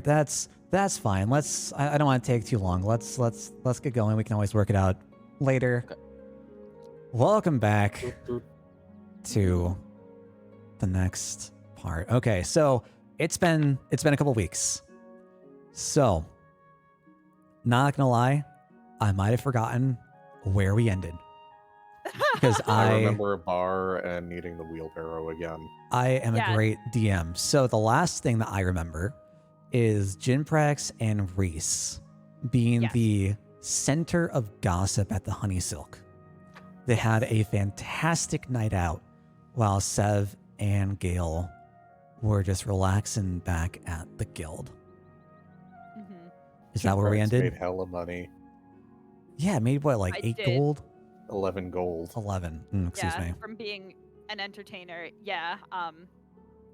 That's fine. I don't want to take too long. Let's get going. We can always work it out later. Okay. Welcome back Doot, doot. to the next part. Okay, so it's been a couple weeks. So, not gonna lie, I might have forgotten where we ended. Because I remember a bar and needing the wheelbarrow again. I am a great DM. So the last thing that I remember is Jinprax and Reese being the center of gossip at the Honey Silk. They had a fantastic night out while Sev and Gale were just relaxing back at the guild. Mm-hmm. Is that where we ended? Made hella money. Yeah, it made what, like 8 gold? 11 gold. 11. Excuse me. From being an entertainer,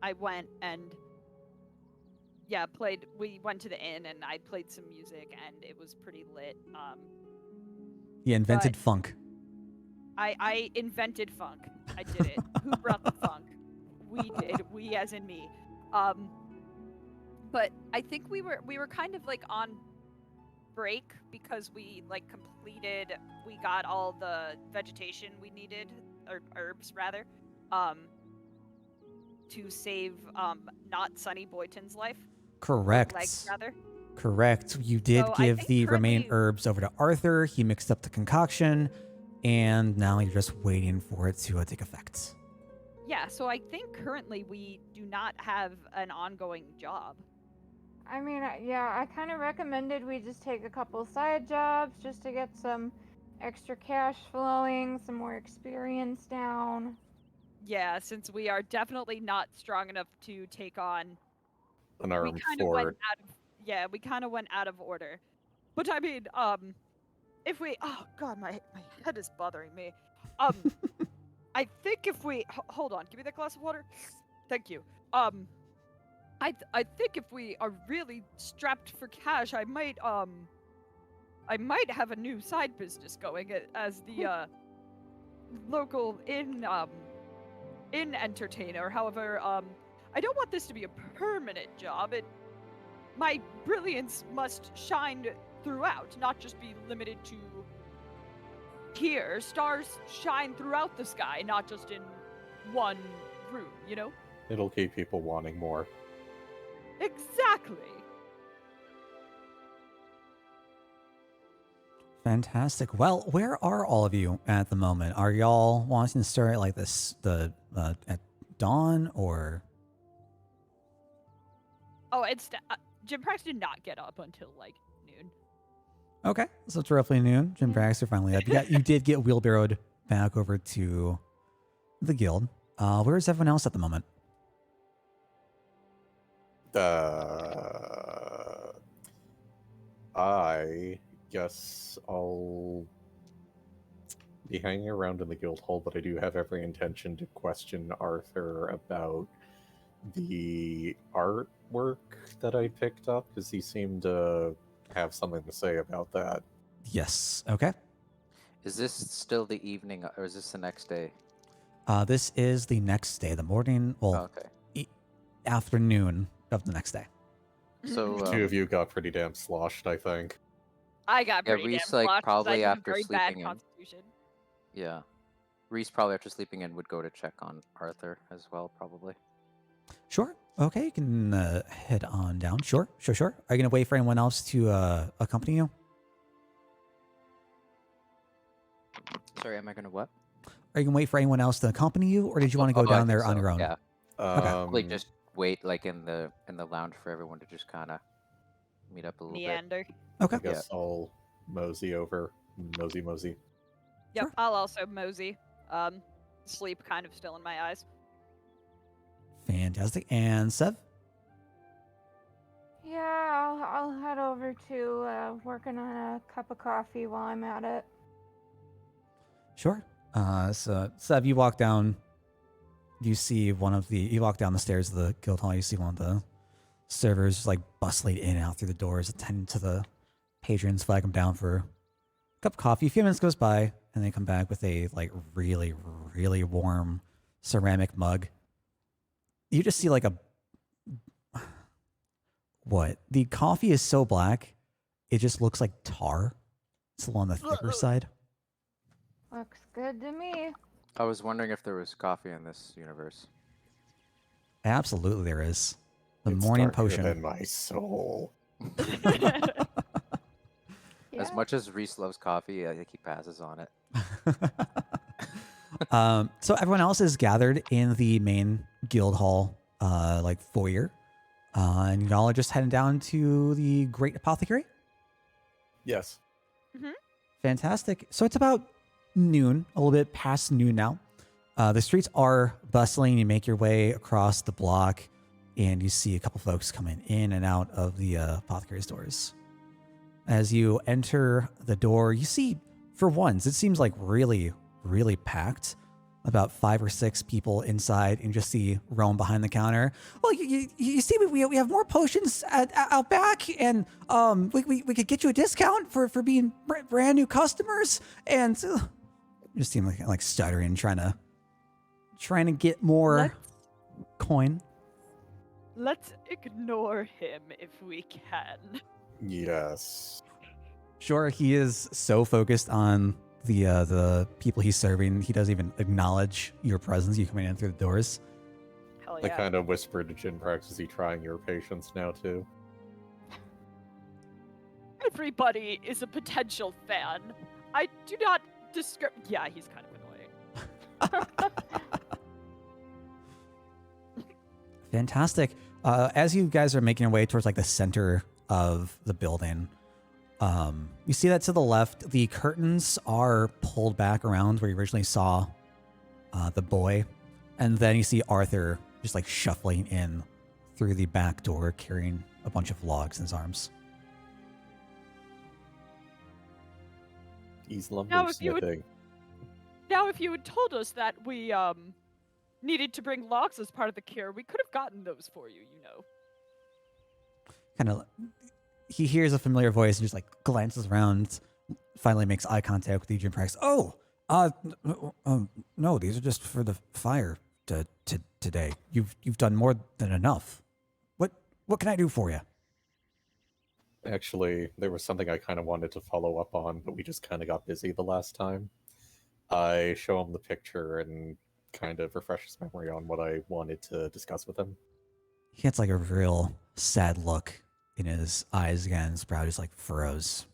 I went and played. We went to the inn and I played some music and it was pretty lit. You invented funk. I invented funk. I did it. Who brought the funk? We did. We as in me. But I think we were kind of like on break because we got all the vegetation we needed, or herbs rather, to save not Sunny Boyton's life. Correct. Rather. Correct. You did give the remaining herbs over to Arthur. He mixed up the concoction, and now you're just waiting for it to take effect. Yeah, so I think currently we do not have an ongoing job. I mean, I kind of recommended we just take a couple side jobs just to get some extra cash flowing, some more experience down. Yeah, since we are definitely not strong enough to take on an armed we kind of went out of order. But I mean, if we my head is bothering me. I think if we hold on, give me that glass of water. Thank you. I think if we are really strapped for cash, I might have a new side business going as the local inn entertainer. However, I don't want this to be a permanent job. My brilliance must shine throughout, not just be limited to here. Stars shine throughout the sky, not just in one room, you know? It'll keep people wanting more. Exactly. Fantastic. Well, where are all of you at the moment? Are y'all wanting to start like this at dawn or? Oh, it's Jinprax did not get up until like noon. Okay, so it's roughly noon. Jinprax are finally up. You did get wheelbarrowed back over to the guild. Where is everyone else at the moment? I guess I'll be hanging around in the guild hall, but I do have every intention to question Arthur about the artwork that I picked up, because he seemed to have something to say about that. Yes. Okay. Is this still the evening, or is this the next day? This is the next day, the morning, afternoon of the next day. So two of you got pretty damn sloshed, I think. I got pretty Reese, damn sloshed, probably I have after very bad sleeping in. constitution. Yeah. Reese probably after sleeping in would go to check on Arthur as well, probably. Sure. Okay, you can head on down. Sure. Are you going to wait for anyone else to accompany you? Sorry, am I going to what? Are you going to wait for anyone else to accompany you, or did you want to go down there on your own? Yeah. Okay. Just wait like in the lounge for everyone to just kind of meet up a little Meander. bit. Okay. I guess I'll mosey over. Mosey. Yep, Sure. I'll also mosey. Sleep kind of still in my eyes. Fantastic. And Sev? Yeah, I'll head over to working on a cup of coffee while I'm at it. Sure. So Sev, you walk down. You walk down the stairs of the guild hall. You see one of the servers just like bustling in and out through the doors, attending to the patrons, flag them down for a cup of coffee. A few minutes goes by, and they come back with a like really, really warm ceramic mug. You just see like a what? The coffee is so black, it just looks like tar. It's a little on the thicker side. Looks good to me. I was wondering if there was coffee in this universe. Absolutely, there is. The It's morning darker potion. than my soul. As much as Reese loves coffee, I think he passes on it. So everyone else is gathered in the main guild hall, like foyer, and y'all are just heading down to the Great Apothecary. Yes. Fantastic. So it's about noon, a little bit past noon now. The streets are bustling. You make your way across the block, and you see a couple folks coming in and out of the apothecary's doors. As you enter the door, you see, for once, it seems like really, really packed. About 5 or 6 people inside, and just see Rome behind the counter. Well, you see, we have more potions out back, and we could get you a discount for being brand new customers. And you just seem like stuttering, trying to get more coin. Let's ignore him if we can. Yes. Sure, he is so focused on the people he's serving, he doesn't even acknowledge your presence. You coming in through the doors. Hell I yeah. kind of whispered to Jinprax, is he trying your patience now too? Everybody is a potential fan. I do not describe. Yeah, he's kind of annoying. Fantastic. As you guys are making your way towards like the center of the building, you see that to the left, the curtains are pulled back around where you originally saw the boy. And then you see Arthur just like shuffling in through the back door, carrying a bunch of logs in his arms. He's Now, if you would- lumbersmithing. Now, if you had told us that we needed to bring logs as part of the cure, we could have gotten those for you, you know. Kind of, he hears a familiar voice and just like glances around, finally makes eye contact with you and practice. Oh, no, these are just for the fire today. You've done more than enough. What can I do for you? Actually, there was something I kind of wanted to follow up on, but we just kind of got busy the last time. I show him the picture and kind of refresh his memory on what I wanted to discuss with him. He gets like a real sad look in his eyes again. His brow just like furrows.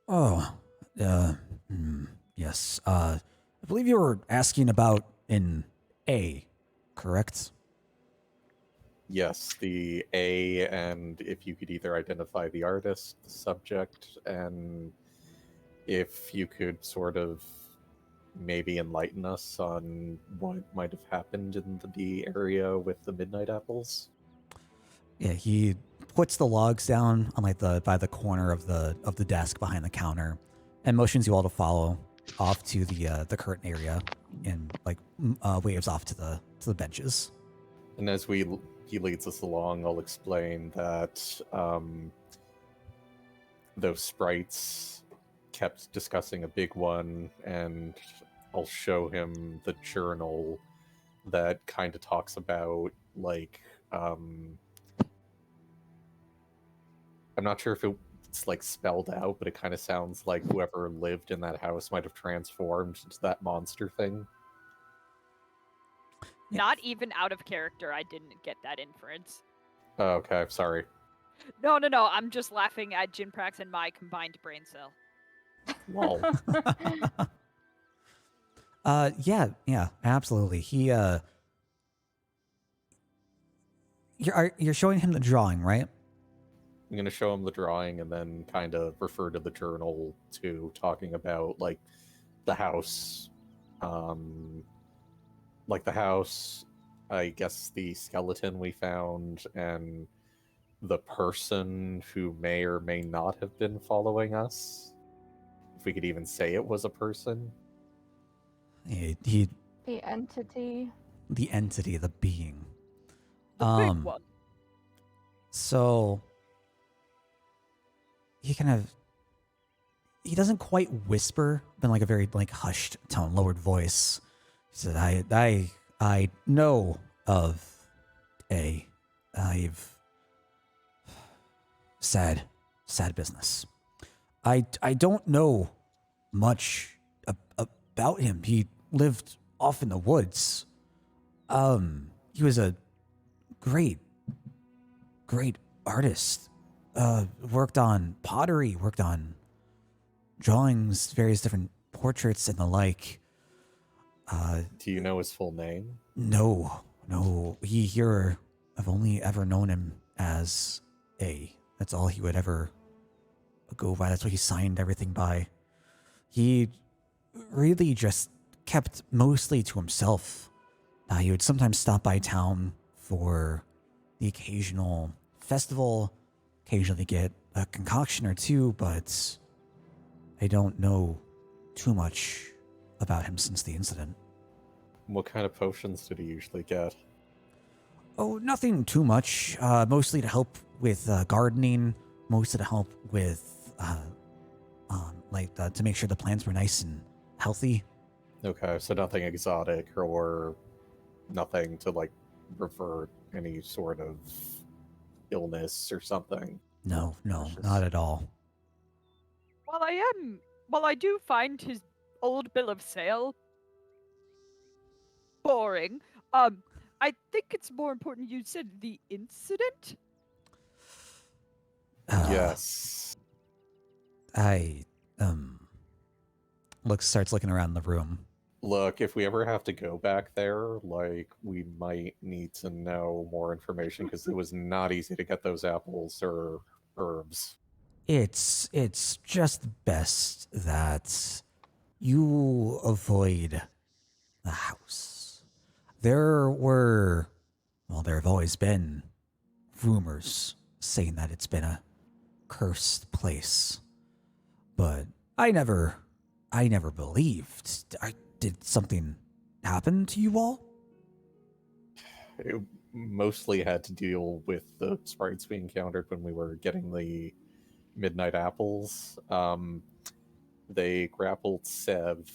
Oh, yes. I believe you were asking about an A, correct? Yes, the A, and if you could either identify the artist, the subject, and if you could sort of maybe enlighten us on what might have happened in the area with the midnight apples. Yeah, he puts the logs down on like by the corner of the desk behind the counter, and motions you all to follow off to the curtain area, and like waves off to the benches. And as he leads us along, I'll explain that those sprites kept discussing a big one, and I'll show him the journal that kind of talks about, like, I'm not sure if it's like spelled out, but it kind of sounds like whoever lived in that house might have transformed into that monster thing. Yeah. Not even out of character, I didn't get that inference. Oh, okay, sorry. No, I'm just laughing at Jinprax and my combined brain cell. Lol. Yeah, absolutely. You're showing him the drawing, right? I'm going to show him the drawing and then kind of refer to the journal too, talking about, like, the house. Like, the house, I guess the skeleton we found, and the person who may or may not have been following us. If we could even say it was a person. He The entity. the entity, the being. The big one. So he doesn't quite whisper, but in like a very like hushed tone, lowered voice. He said, I know of A. sad business. I don't know much about him. He lived off in the woods. He was a great artist. Worked on pottery, worked on drawings, various different portraits and the like. Do you know his full name? No. I've only ever known him as A. That's all he would ever go by. That's what he signed everything by. He really just kept mostly to himself. He would sometimes stop by town for the occasional festival, occasionally get a concoction or two, but I don't know too much about him since the incident. What kind of potions did he usually get? Oh, nothing too much. Mostly to help with gardening, mostly to help with to make sure the plants were nice and healthy. Okay, so nothing exotic or nothing to like revert any sort of illness or something. No, Delicious. not at all. While I do find his old bill of sale boring, I think it's more important you said the incident. Yes. I starts looking around the room. Look, if we ever have to go back there, like, we might need to know more information because it was not easy to get those apples or herbs. It's just best that you avoid the house. There have always been rumors saying that it's been a cursed place, but I never believed. Did something happen to you all? It mostly had to deal with the sprites we encountered when we were getting the midnight apples. They grappled Sev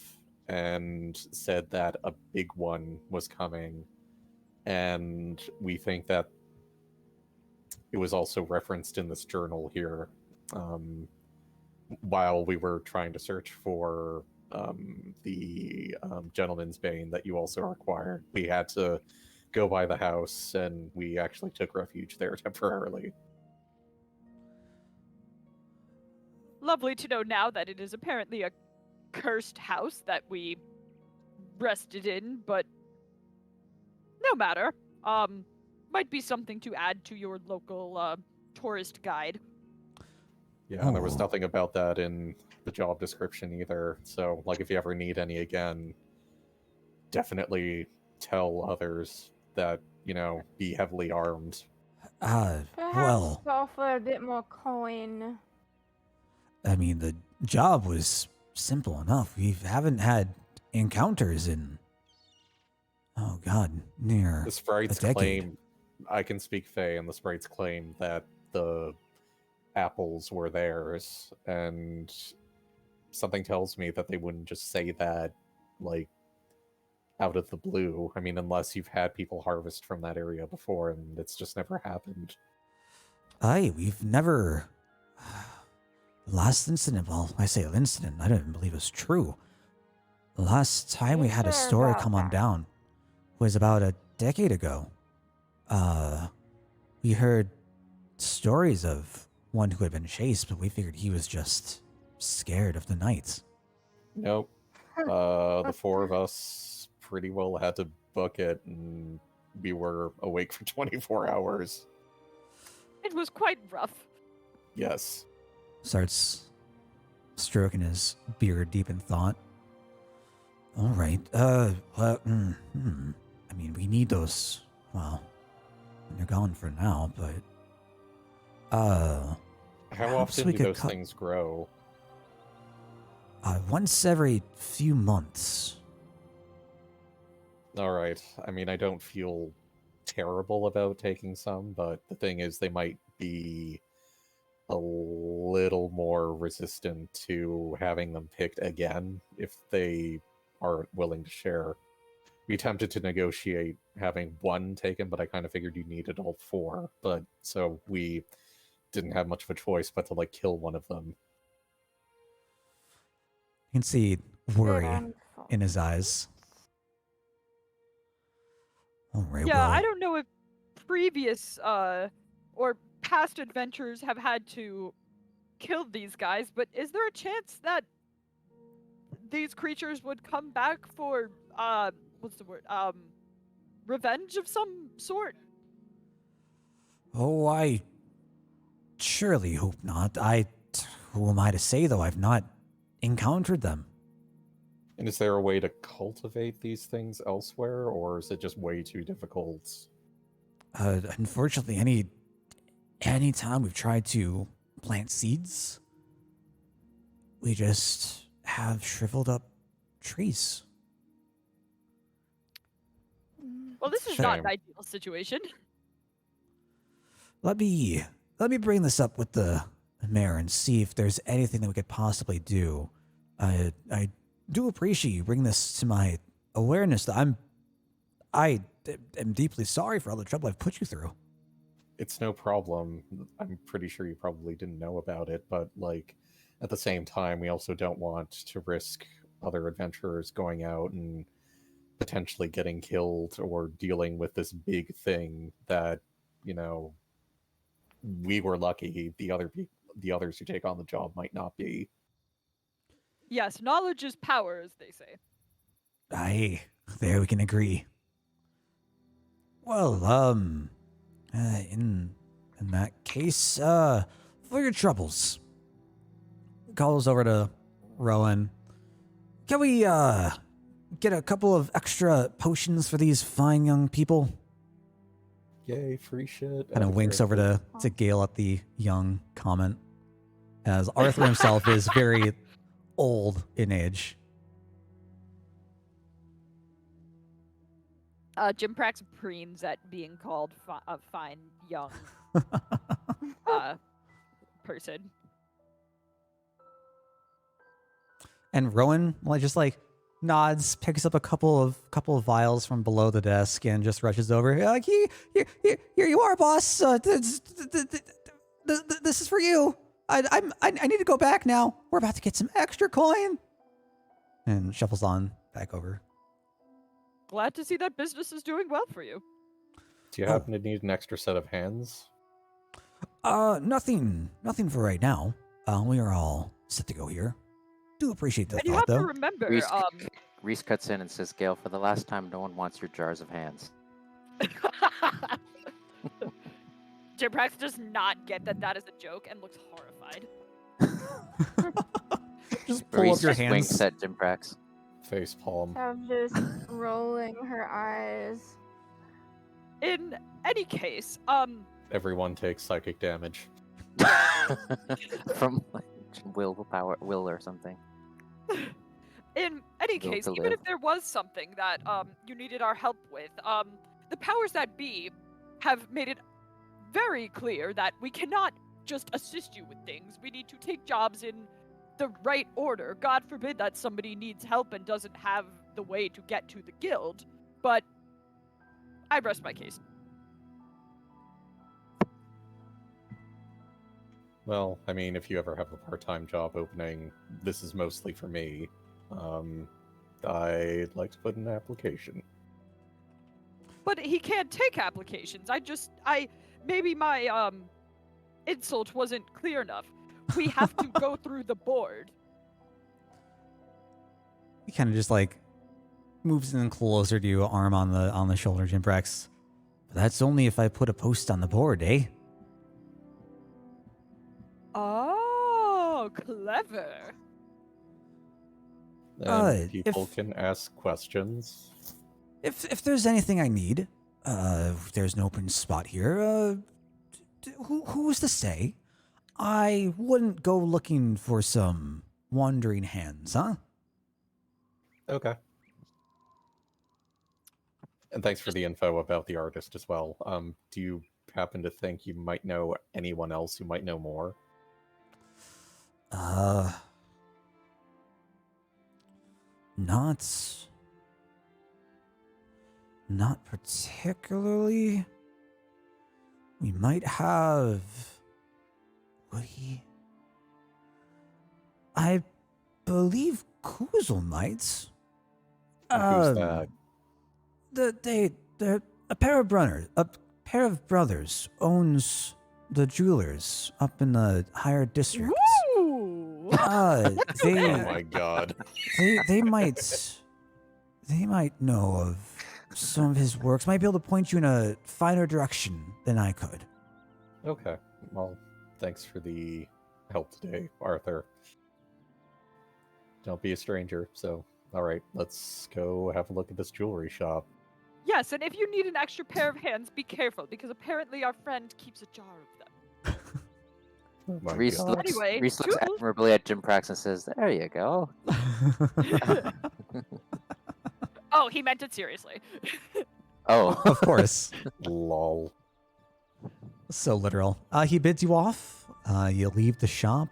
and said that a big one was coming, and we think that it was also referenced in this journal here. While we were trying to search for the Gentleman's Bane that you also required, we had to go by the house, and we actually took refuge there temporarily. Lovely to know now that it is apparently a cursed house that we rested in, but no matter. Might be something to add to your local tourist guide. Yeah, and there was Oh. nothing about that in the job description either. So, like, if you ever need any again, definitely tell others that, be heavily armed. Perhaps Well, offer a bit more coin. I mean, the job was simple enough. We haven't had encounters in, oh God, near The sprites a decade. claim, I can speak Fae, and the sprites claim that the apples were theirs, and something tells me that they wouldn't just say that, like, out of the blue. I mean, unless you've had people harvest from that area before, and it's just never happened. We've never. The last incident, well, I say incident, I don't even believe it's true. The last time You we had a sure story about come on that? down was about a decade ago. We heard stories of one who had been chased, but we figured he was just scared of the night. Nope. The four of us pretty well had to book it, and we were awake for 24 hours. It was quite rough. Yes. Starts stroking his beard deep in thought. All right. I mean, we need those. Well, they're gone for now, but How perhaps often we do could those things grow? once every few months. All right. I mean, I don't feel terrible about taking some, but the thing is, they might be a little more resistant to having them picked again if they aren't willing to share. We attempted to negotiate having one taken, but I kind of figured you needed all four. But so we didn't have much of a choice but to like kill one of them. You can see worry Good in his eyes. All right, Yeah, well, I don't know if previous or past adventures have had to kill these guys, but is there a chance that these creatures would come back for what's the word? Revenge of some sort? oh, I surely hope not. Who am I to say, though? I've not encountered them. And is there a way to cultivate these things elsewhere, or is it just way too difficult? Unfortunately, any time we've tried to plant seeds, we just have shriveled up trees. Well, this is Shame. not an ideal situation. Let me bring this up with the mayor and see if there's anything that we could possibly do. I do appreciate you bringing this to my awareness. That I am deeply sorry for all the trouble I've put you through. It's no problem. I'm pretty sure you probably didn't know about it, but like at the same time, we also don't want to risk other adventurers going out and potentially getting killed or dealing with this big thing that, you know, we were lucky the others who take on the job might not be. Yes, knowledge is power, as they say. Aye, there we can agree. Well, in that case, for your troubles, calls over to Rowan. Can we get a couple of extra potions for these fine young people? Yay, free shit. Kind of winks over to Gale at the young comment, as Arthur himself is very old in age. Jim Prax preens at being called a fine young person. And Rowan, just nods, picks up a couple of vials from below the desk, and just rushes over. Like, here you are, boss. This is for you. I need to go back now. We're about to get some extra coin. And shuffles on back over. Glad to see that business is doing well for you. Do you happen to need an extra set of hands? Nothing for right now. We are all set to go here. Do appreciate the And you thought, have though. to remember, Reese cuts in and says, Gale, for the last time, no one wants your jars of hands. Jim Prax does not get that is a joke and looks horrified. Just pull Reese up your just hands. winks at Jim Prax. Face palm. I'm just rolling her eyes. In any case, Everyone takes psychic damage. From like, will or something. in any Will case, to even live. if there was something that you needed our help with, the powers that be have made it very clear that we cannot just assist you with things. We need to take jobs in the right order. God forbid that somebody needs help and doesn't have the way to get to the guild. But I rest my case. Well, I mean, if you ever have a part-time job opening, this is mostly for me. I'd like to put in an application. But he can't take applications. Maybe my insult wasn't clear enough. We have to go through the board. He kind of just moves in closer to you, arm on the shoulder, Jim Prax. That's only if I put a post on the board, eh? Oh, clever. And people can ask questions. If there's anything I need, if there's an open spot here, who's to say I wouldn't go looking for some wandering hands, huh? Okay. And thanks for the info about the artist as well. Do you happen to think you might know anyone else who might know more? Not particularly. We might have Would he? I believe Kuzel might. Who's that? A pair of brothers owns the jewelers up in the higher district. Woo! Oh They my god. they might know of some of his works. Might be able to point you in a finer direction than I could. Okay. Well, thanks for the help today, Arthur. Don't be a stranger. So, all right, let's go have a look at this jewelry shop. Yes, and if you need an extra pair of hands, be careful because apparently our friend keeps a jar of them. Oh my Reese god. looks, Anyway, Reese looks toodles. admirably at Jim Prax and says, "There you go." Oh, he meant it seriously. Oh, Of course. Lol. So literal. He bids you off. You leave the shop.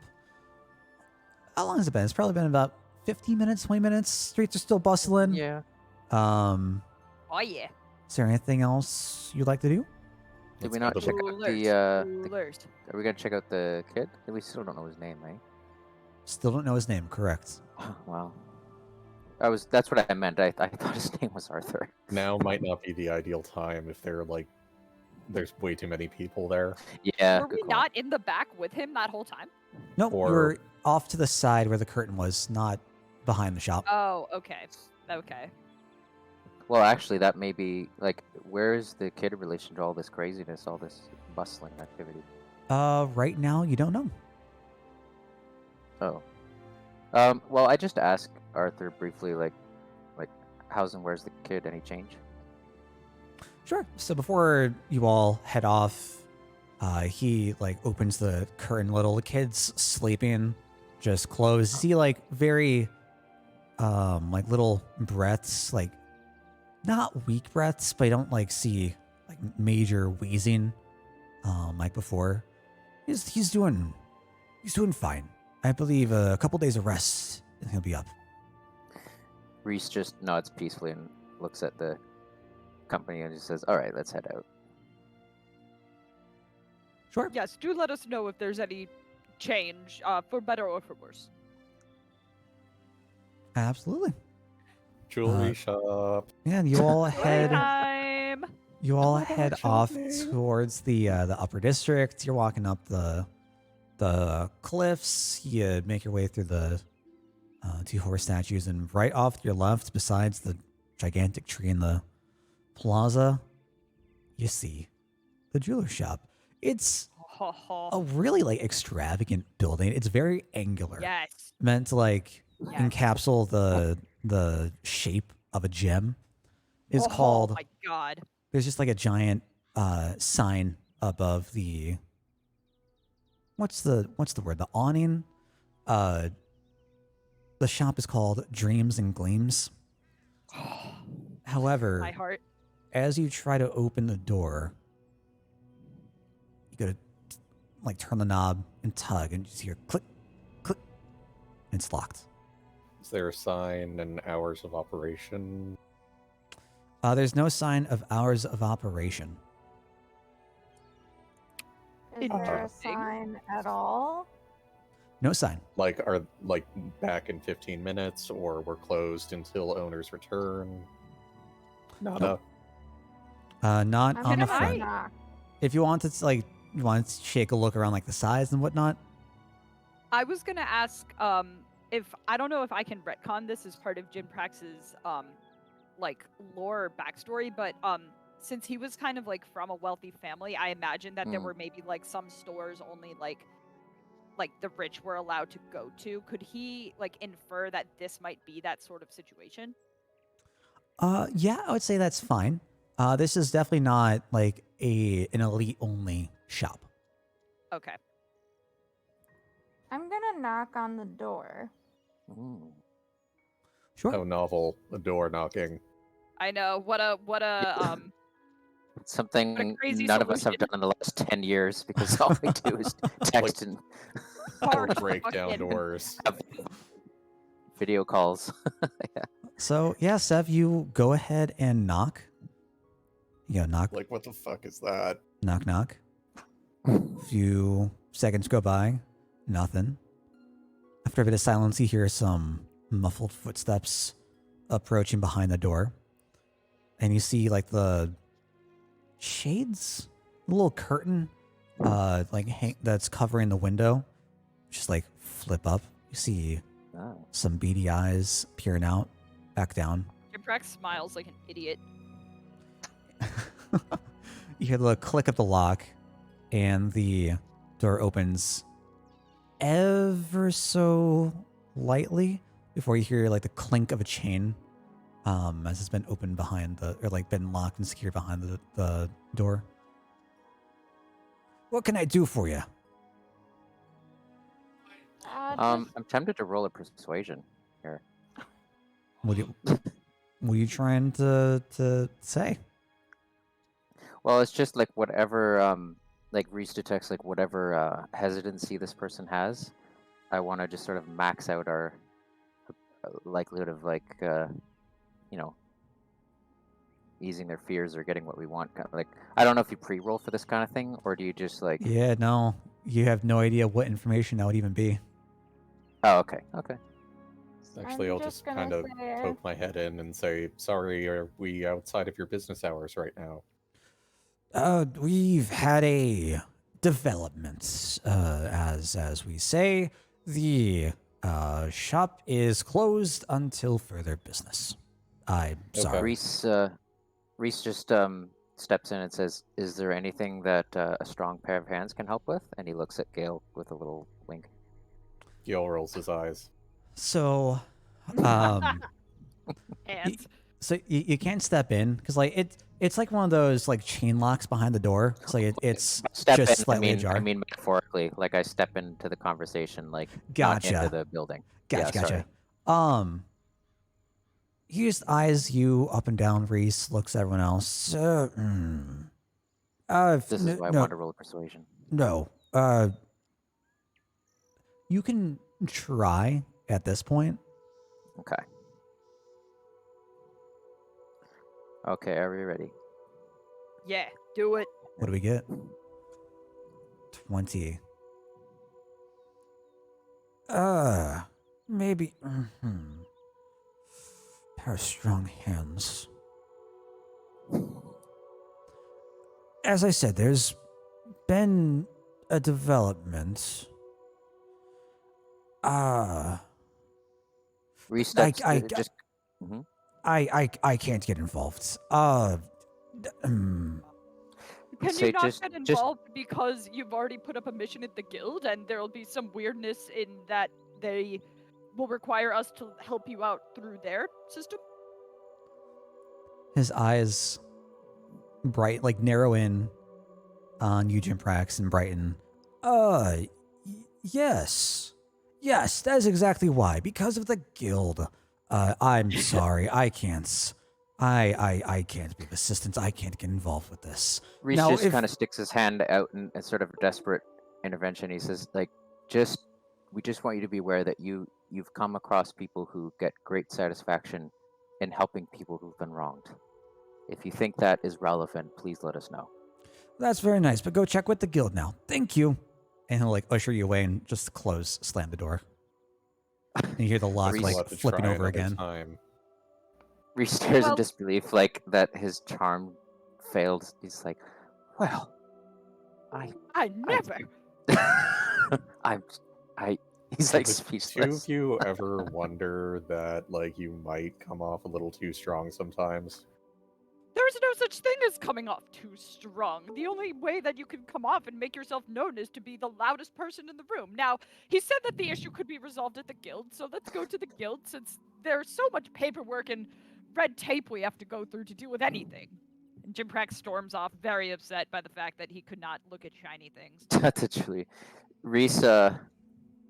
How long has it been? It's probably been about 15 minutes, 20 minutes. Streets are still bustling. yeah. Oh yeah. Is there anything else you'd like to do? Did we Let's not go to check the- out the? Jewelers. Are we gonna check out the kid? We still don't know his name, right? Still don't know his name, correct. Wow. That's what I meant. I thought his name was Arthur. Now might not be the ideal time if there's way too many people there. Yeah. Were good we call. not in the back with him that whole time? Nope, Or- you're off to the side where the curtain was, not behind the shop. Oh, okay. Okay. Well, actually, that may be like, where is the kid in relation to all this craziness, all this bustling activity? Right now you don't know. Oh. Well, I just asked Arthur briefly, like, how's and where's the kid? Any change? Sure. So before you all head off, he opens the curtain a little. The kid's sleeping, just closed. You see very little breaths, not weak breaths, but you don't see major wheezing like before. He's doing fine. I believe a couple days of rest and he'll be up. Reese just nods peacefully and looks at the company and just says, "All right, let's head out." Sure. Yes, do let us know if there's any change, for better or for worse. Absolutely. Jewelry shop. Yeah, and you all head Time. You all Oh my God, head off shopping. towards the upper district. You're walking up the cliffs. You make your way through the two horse statues, and right off to your left, besides the gigantic tree in the plaza, you see the jeweler shop. It's Ho, ho. a really extravagant building. It's very angular, Yes. meant to Yes. encapsulate the shape of a gem. It's Oh called. my god. There's just a giant sign above the what's the word? The awning. The shop is called Dreams and Gleams. However, My heart. as you try to open the door, you gotta turn the knob and tug, and you just hear click, click, and it's locked. Is there a sign and hours of operation? There's no sign of hours of operation. Is there a Interesting. sign at all? No sign. Are back in 15 minutes, or we're closed until owners return? Nada. Not I'm on the gonna front. knock. If you want to you want to shake a look around the size and whatnot. I was gonna ask, if I don't know if I can retcon this as part of Jim Prax's lore or backstory, but since he was kind of from a wealthy family, I imagine that there Mm. were maybe some stores only like the rich were allowed to go to. Could he infer that this might be that sort of situation? Yeah, I would say that's fine. This is definitely not an elite only shop. Okay. I'm gonna knock on the door. Mm. Sure. How novel, a door knocking. I know. What a Something crazy none of us have solution. done in the last 10 years because all we do is text and Or hard break down fucking- doors. have video calls. So yeah, Sev, you go ahead and knock. You go knock, What the fuck is that? knock, knock. A few Seconds go by. Nothing. After a bit of silence, you hear some muffled footsteps approaching behind the door. And you see like the shades, a little curtain, that's covering the window, just like flip up. You see some beady eyes peering out, back down. Jimprax smiles like an idiot. You hear the click of the lock, and the door opens ever so lightly before you hear like the clink of a chain as it's been opened behind been locked and secured behind the door. What can I do for you? I'm tempted to roll a persuasion here. What are you trying to say? Well, it's just like whatever, like Reese detects like whatever hesitancy this person has. I want to just sort of max out our likelihood of like, easing their fears or getting what we want. Like, I don't know if you pre-roll for this kind of thing, or do you just like? Yeah, no, you have no idea what information that would even be. Oh, okay, okay. Actually, I'll just kind of poke my head in and say, sorry, are we outside of your business hours right now? We've had a development, as we say. The shop is closed until further business. I'm sorry. Reese just steps in and says, "Is there anything that a strong pair of hands can help with?" And he looks at Gale with a little wink. Gale rolls his eyes. So, Hands. you can't step in because like it's like one of those like chain locks behind the door. So like it's just slightly ajar. I mean metaphorically, like I step into the conversation, like Gotcha. not into the building. Gotcha. He just eyes you up and down. Reese looks at everyone else. This is why I want to roll a persuasion. No. You can try at this point. Okay. Okay, are we ready? Yeah, do it. What do we get? 20. Maybe. Pair of strong hands. As I said, there's been a development. Resteps. I can't get involved. Can So you not just- get involved because you've already put up a mission at the guild and there'll be some weirdness in that they will require us to help you out through their system? His eyes narrow in on you, Jimprax, and brighten. Yes. Yes, that is exactly why. Because of the guild. I'm sorry. I can't. I can't be of assistance. I can't get involved with this. Reese just kind of sticks his hand out in sort of a desperate intervention. He says, like, we just want you to be aware that you've come across people who get great satisfaction in helping people who've been wronged. If you think that is relevant, please let us know. That's very nice, but go check with the guild now. Thank you. And he'll usher you away and just slam the door. And you hear the lock flipping over again. Reese stares in disbelief, like that his charm failed. He's like, well, I never. He's like Do speechless. two of you ever wonder that you might come off a little too strong sometimes? There is no such thing as coming off too strong. The only way that you can come off and make yourself known is to be the loudest person in the room. Now, he said that the issue could be resolved at the guild, so let's go to the guild since there's so much paperwork and red tape we have to go through to deal with anything. And Jimprax storms off, very upset by the fact that he could not look at shiny things. That's truly. Reese, in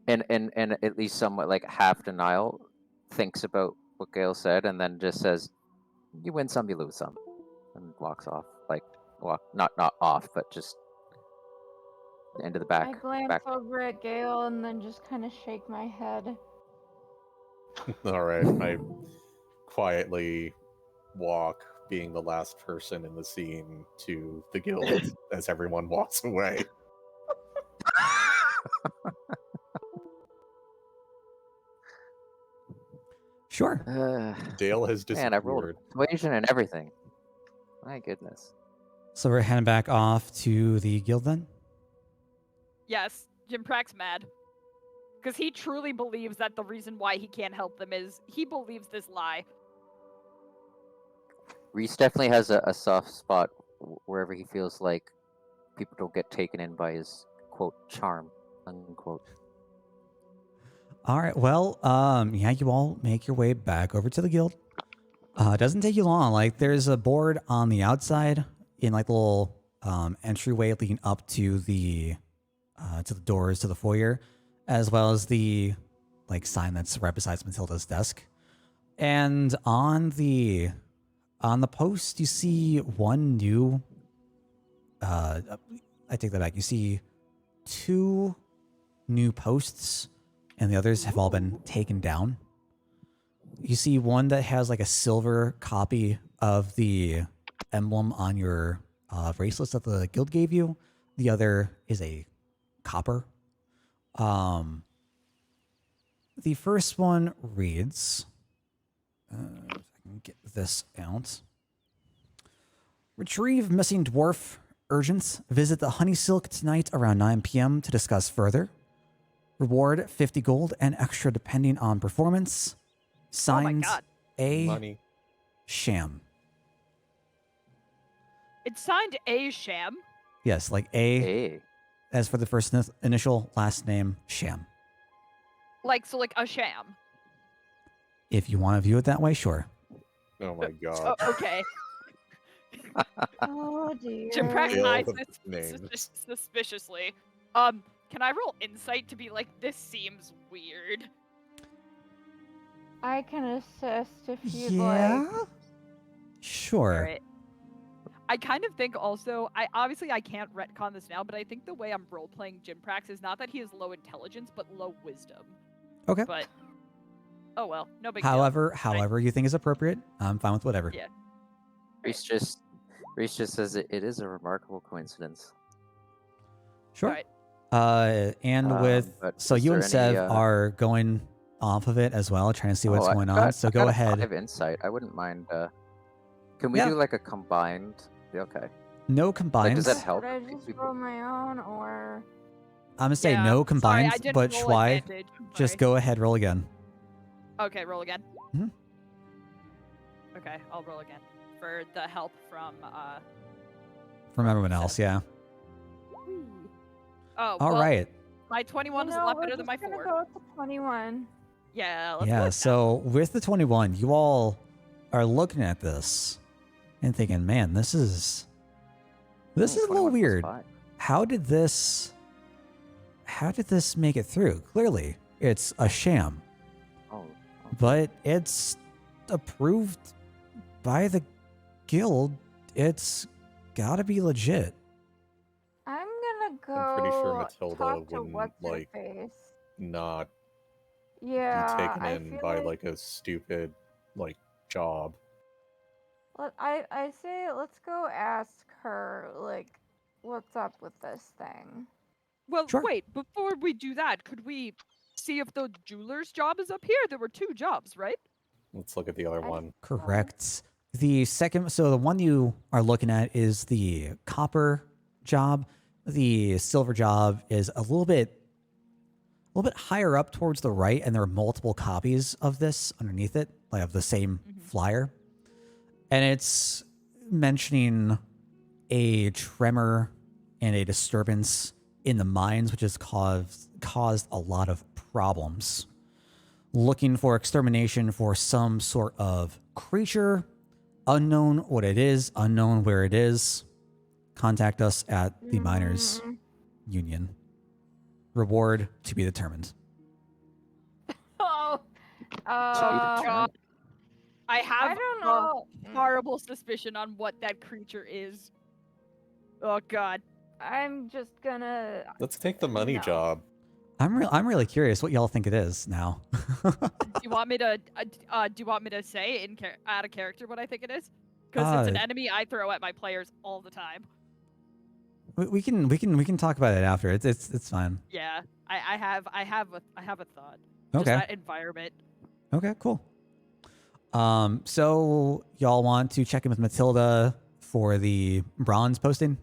at least somewhat like half denial, thinks about what Gale said and then just says, "You win some, you lose some," and walks off. Not off, but just into the back. I glance over at Gale and then just kind of shake my head. All right, I quietly walk, being the last person in the scene, to the guild as everyone walks away. Sure. Dale has Man, I rolled disappeared. persuasion and everything. My goodness. So we're heading back off to the guild then? Yes, Jim Prack's mad. Because he truly believes that the reason why he can't help them is he believes this lie. Reese definitely has a soft spot wherever he feels like people don't get taken in by his quote charm unquote. All right. Well, yeah, you all make your way back over to the guild. It doesn't take you long. Like, there's a board on the outside in like the little entryway leading up to the doors to the foyer, as well as the like sign that's right beside Matilda's desk. And on the post, you see one new. I take that back. You see two new posts, and the others have all been taken down. You see one that has like a silver copy of the emblem on your bracelets that the guild gave you. The other is a copper. The first one reads, if I can get this out. Retrieve missing dwarf. Urgent. Visit the Honeysilk tonight around 9 p.m. to discuss further. Reward 50 gold and extra depending on performance. Signed, God. A. Money. Sham. It's signed A. Sham. Yes, like A Hey. as for the first initial, last name, Sham. Like a sham. If you want to view it that way, sure. Oh my god. Okay. Oh dear. Jim Prack Deal eyes with this names. suspiciously. Can I roll insight to be like, this seems weird? I can assist if you'd like. Sure. Alright. I kind of think also, I can't retcon this now, but I think the way I'm role playing Jim Prax is not that he has low intelligence, but low wisdom. Okay. But oh well, no big deal. However you think is appropriate, I'm fine with whatever. Yeah. Reese just says it is a remarkable coincidence. Sure. Alright. And with but so is you there and Sev any, are going off of it as well, trying to see what's Oh, going I've on. got- So I've go got a ahead. 5 insight. I wouldn't mind. Can we Yeah. do like a combined? Okay. No Like, combines. does that help? Should I just roll my own or? I'm gonna say Yeah, no sorry, combines, I didn't but roll Schwai, advantage. just Sorry. go ahead, roll again. Okay, roll again. Mhm. Okay, I'll roll again for the help from From everyone else, yeah. Oh, All well, right. my 21 is a No, lot we're better than my just gonna 4. go with the 21. Yeah, let's go Yeah, with that. so with the 21, you all are looking at this and thinking, man, this is a little 21 plus weird. 5. How did this make it through? Clearly, it's a sham, Oh. but it's approved by the guild. It's got to be legit. I'm gonna go. I'm pretty sure Matilda talk to wouldn't, what's her like, face. Not Yeah, be taken I in feel by like a stupid like job. I say let's go ask her like what's up with this thing. Well, Sure. wait, before we do that, could we see if the jeweler's job is up here? There were 2 jobs, right? Let's look at the other I- one. Correct. The second, so the one you are looking at is the copper job. The silver job is a little bit higher up towards the right, and there are multiple copies of this underneath it, like of the same flyer. And it's mentioning a tremor and a disturbance in the mines, which has caused a lot of problems. Looking for extermination for some sort of creature. Unknown what it is, unknown where it is. Contact us at the Miners Union. Reward to be determined. Oh, Uh, God. I have I don't a know. horrible suspicion on what that creature is. Oh, God. I'm just gonna. Let's take the money No. job. I'm really curious what y'all think it is now. Do you want me to say out of character what I think it is? Because it's an enemy I throw at my players all the time. We can talk about it after. It's fine. Yeah, I have a thought. Okay. Just that environment. Okay, cool. So y'all want to check in with Matilda for the bronze posting?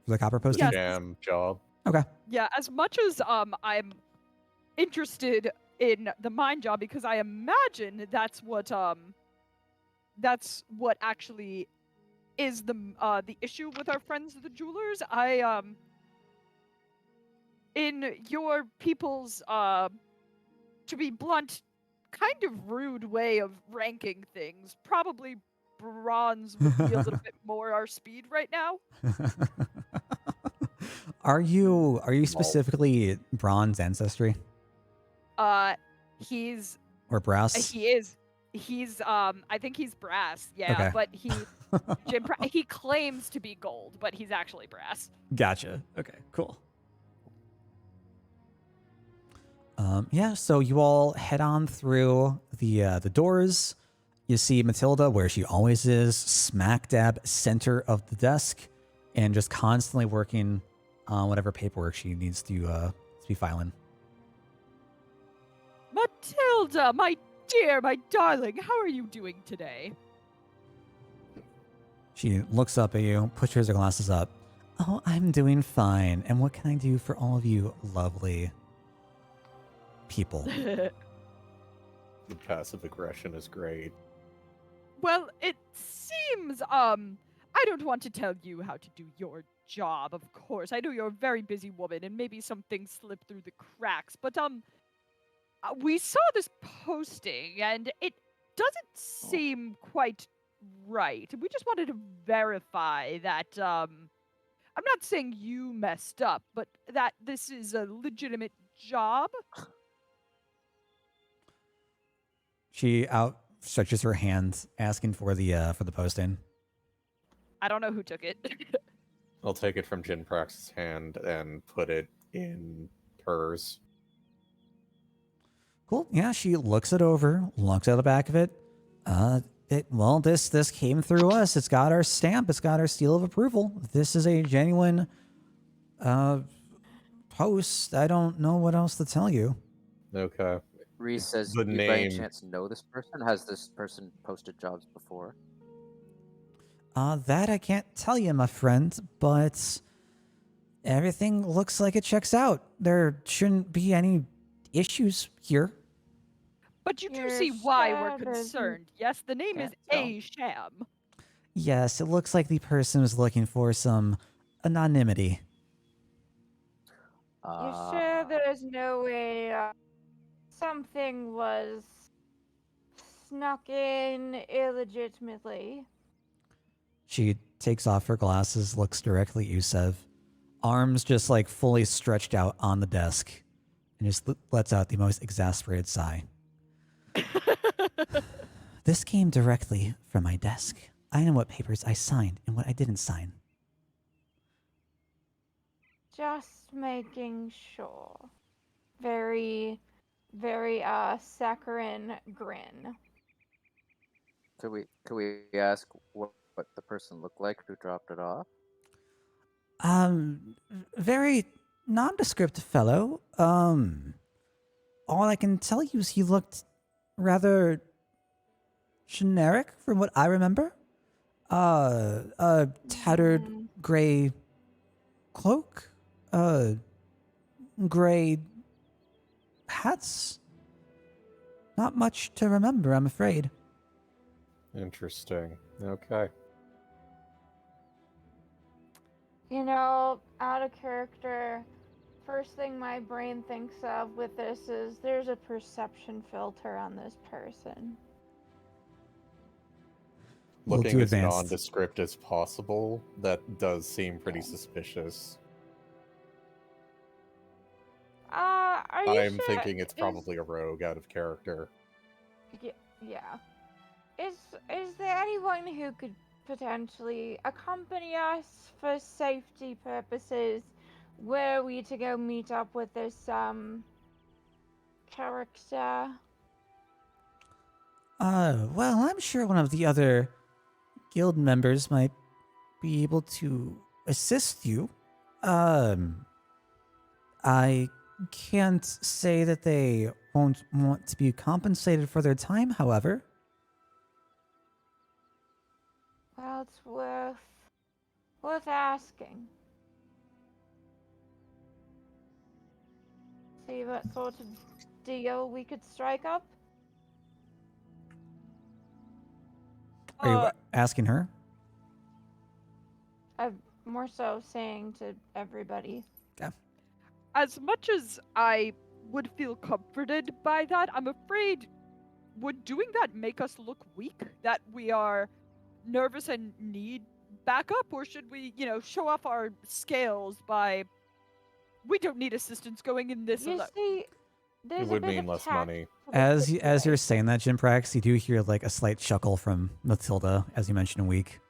For the copper The posting? Yes. jam job. Okay. Yeah, as much as I'm interested in the mine job because I imagine that's what actually is the issue with our friends the jewelers. In your people's to be blunt, kind of rude way of ranking things, probably bronze would be a little bit more our speed right now. Are you Lol. specifically bronze ancestry He's or brass? he's I think he's brass, yeah, Okay. but he claims to be gold, but he's actually brass. Gotcha. Okay, cool. Yeah, so you all head on through the doors. You see Matilda where she always is, smack dab center of the desk, and just constantly working on whatever paperwork she needs to be filing. Matilda, my dear, my darling, how are you doing today? She looks up at you, pushes her glasses up. Oh, I'm doing fine. And what can I do for all of you lovely people? The passive aggression is great. Well, it seems I don't want to tell you how to do your job, of course. I know you're a very busy woman and maybe some things slip through the cracks, but we saw this posting and it doesn't seem quite right. We just wanted to verify that I'm not saying you messed up, but that this is a legitimate job. She outstretches her hand, asking for the posting. I don't know who took it. I'll take it from Jinprax's hand and put it in hers. Cool. Yeah, she looks it over, looks at the back of it. This came through us. It's got our stamp. It's got our seal of approval. This is a genuine post. I don't know what else to tell you. Okay. Reese says, The "You by any name- chance know this person? Has this person posted jobs before?" That I can't tell you, my friend, but everything looks like it checks out. There shouldn't be any issues here. But you do You're see why sure we're there's concerned. Yes, the name is Can't tell. A Sham. Yes, it looks like the person was looking for some anonymity. You sure there's no way something was snuck in illegitimately? She takes off her glasses, looks directly at Yusef, arms just like fully stretched out on the desk, and just lets out the most exasperated sigh. This came directly from my desk. I know what papers I signed and what I didn't sign. Just making sure. Very, very saccharine grin. Could we ask what the person looked like who dropped it off? Very nondescript fellow. All I can tell you is he looked rather generic from what I remember. A tattered gray cloak, gray hats. Not much to remember, I'm afraid. Interesting. Okay. You know, out of character, first thing my brain thinks of with this is there's a perception filter on this person. Little Looking too as advanced. nondescript as possible, that does seem pretty suspicious. Are you I'm sure thinking it's is- probably a rogue out of character. Yeah. Is there anyone who could potentially accompany us for safety purposes? Were we to go meet up with this character? Well, I'm sure one of the other guild members might be able to assist you. I can't say that they won't want to be compensated for their time, however. Well, it's worth asking. See what sort of deal we could strike up. Are you Uh, asking her? More so saying to everybody. as much as I would feel comforted by that, I'm afraid would doing that make us look weak? That we are nervous and need backup? Or should we, show off our scales by we don't need assistance going in this You alone? see, there's It a would bit mean of less tact money. to the As you're situation. saying that, Jim Prax, you do hear like a slight chuckle from Matilda, as you mentioned, weak.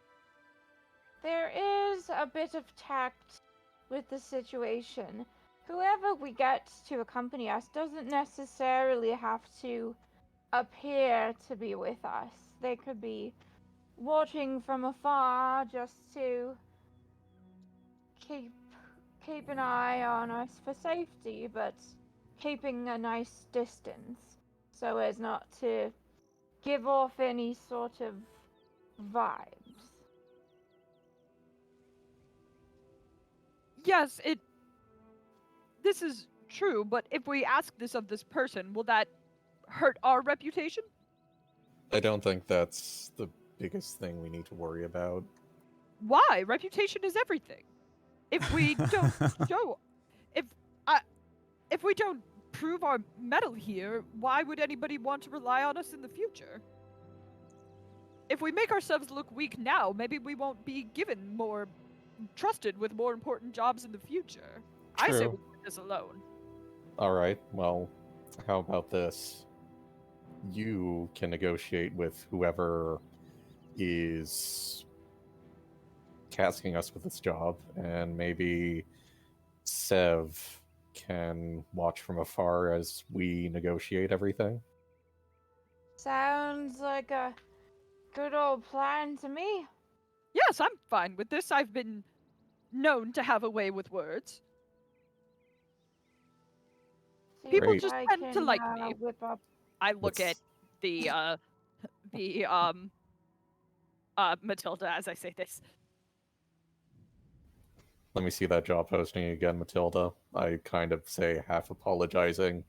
There is a bit of tact with the situation. Whoever we get to accompany us doesn't necessarily have to appear to be with us. They could be watching from afar just to keep an eye on us for safety, but keeping a nice distance so as not to give off any sort of vibes. Yes, this is true, but if we ask this of this person, will that hurt our reputation? I don't think that's the biggest thing we need to worry about. Why? Reputation is everything. If we don't show if we don't prove our mettle here, why would anybody want to rely on us in the future? If we make ourselves look weak now, maybe we won't be given more trusted with more important jobs in the future. I say True. we do this alone. All right, well, how about this? You can negotiate with whoever is tasking us with this job, and maybe Sev can watch from afar as we negotiate everything. Sounds like a good old plan to me. Yes, I'm fine with this. I've been known to have a way with words. See People if Great. just I tend to can, like me. whip up. I look at Let's- the Matilda as I say this. Let me see that job posting again, Matilda. I kind of say half apologizing.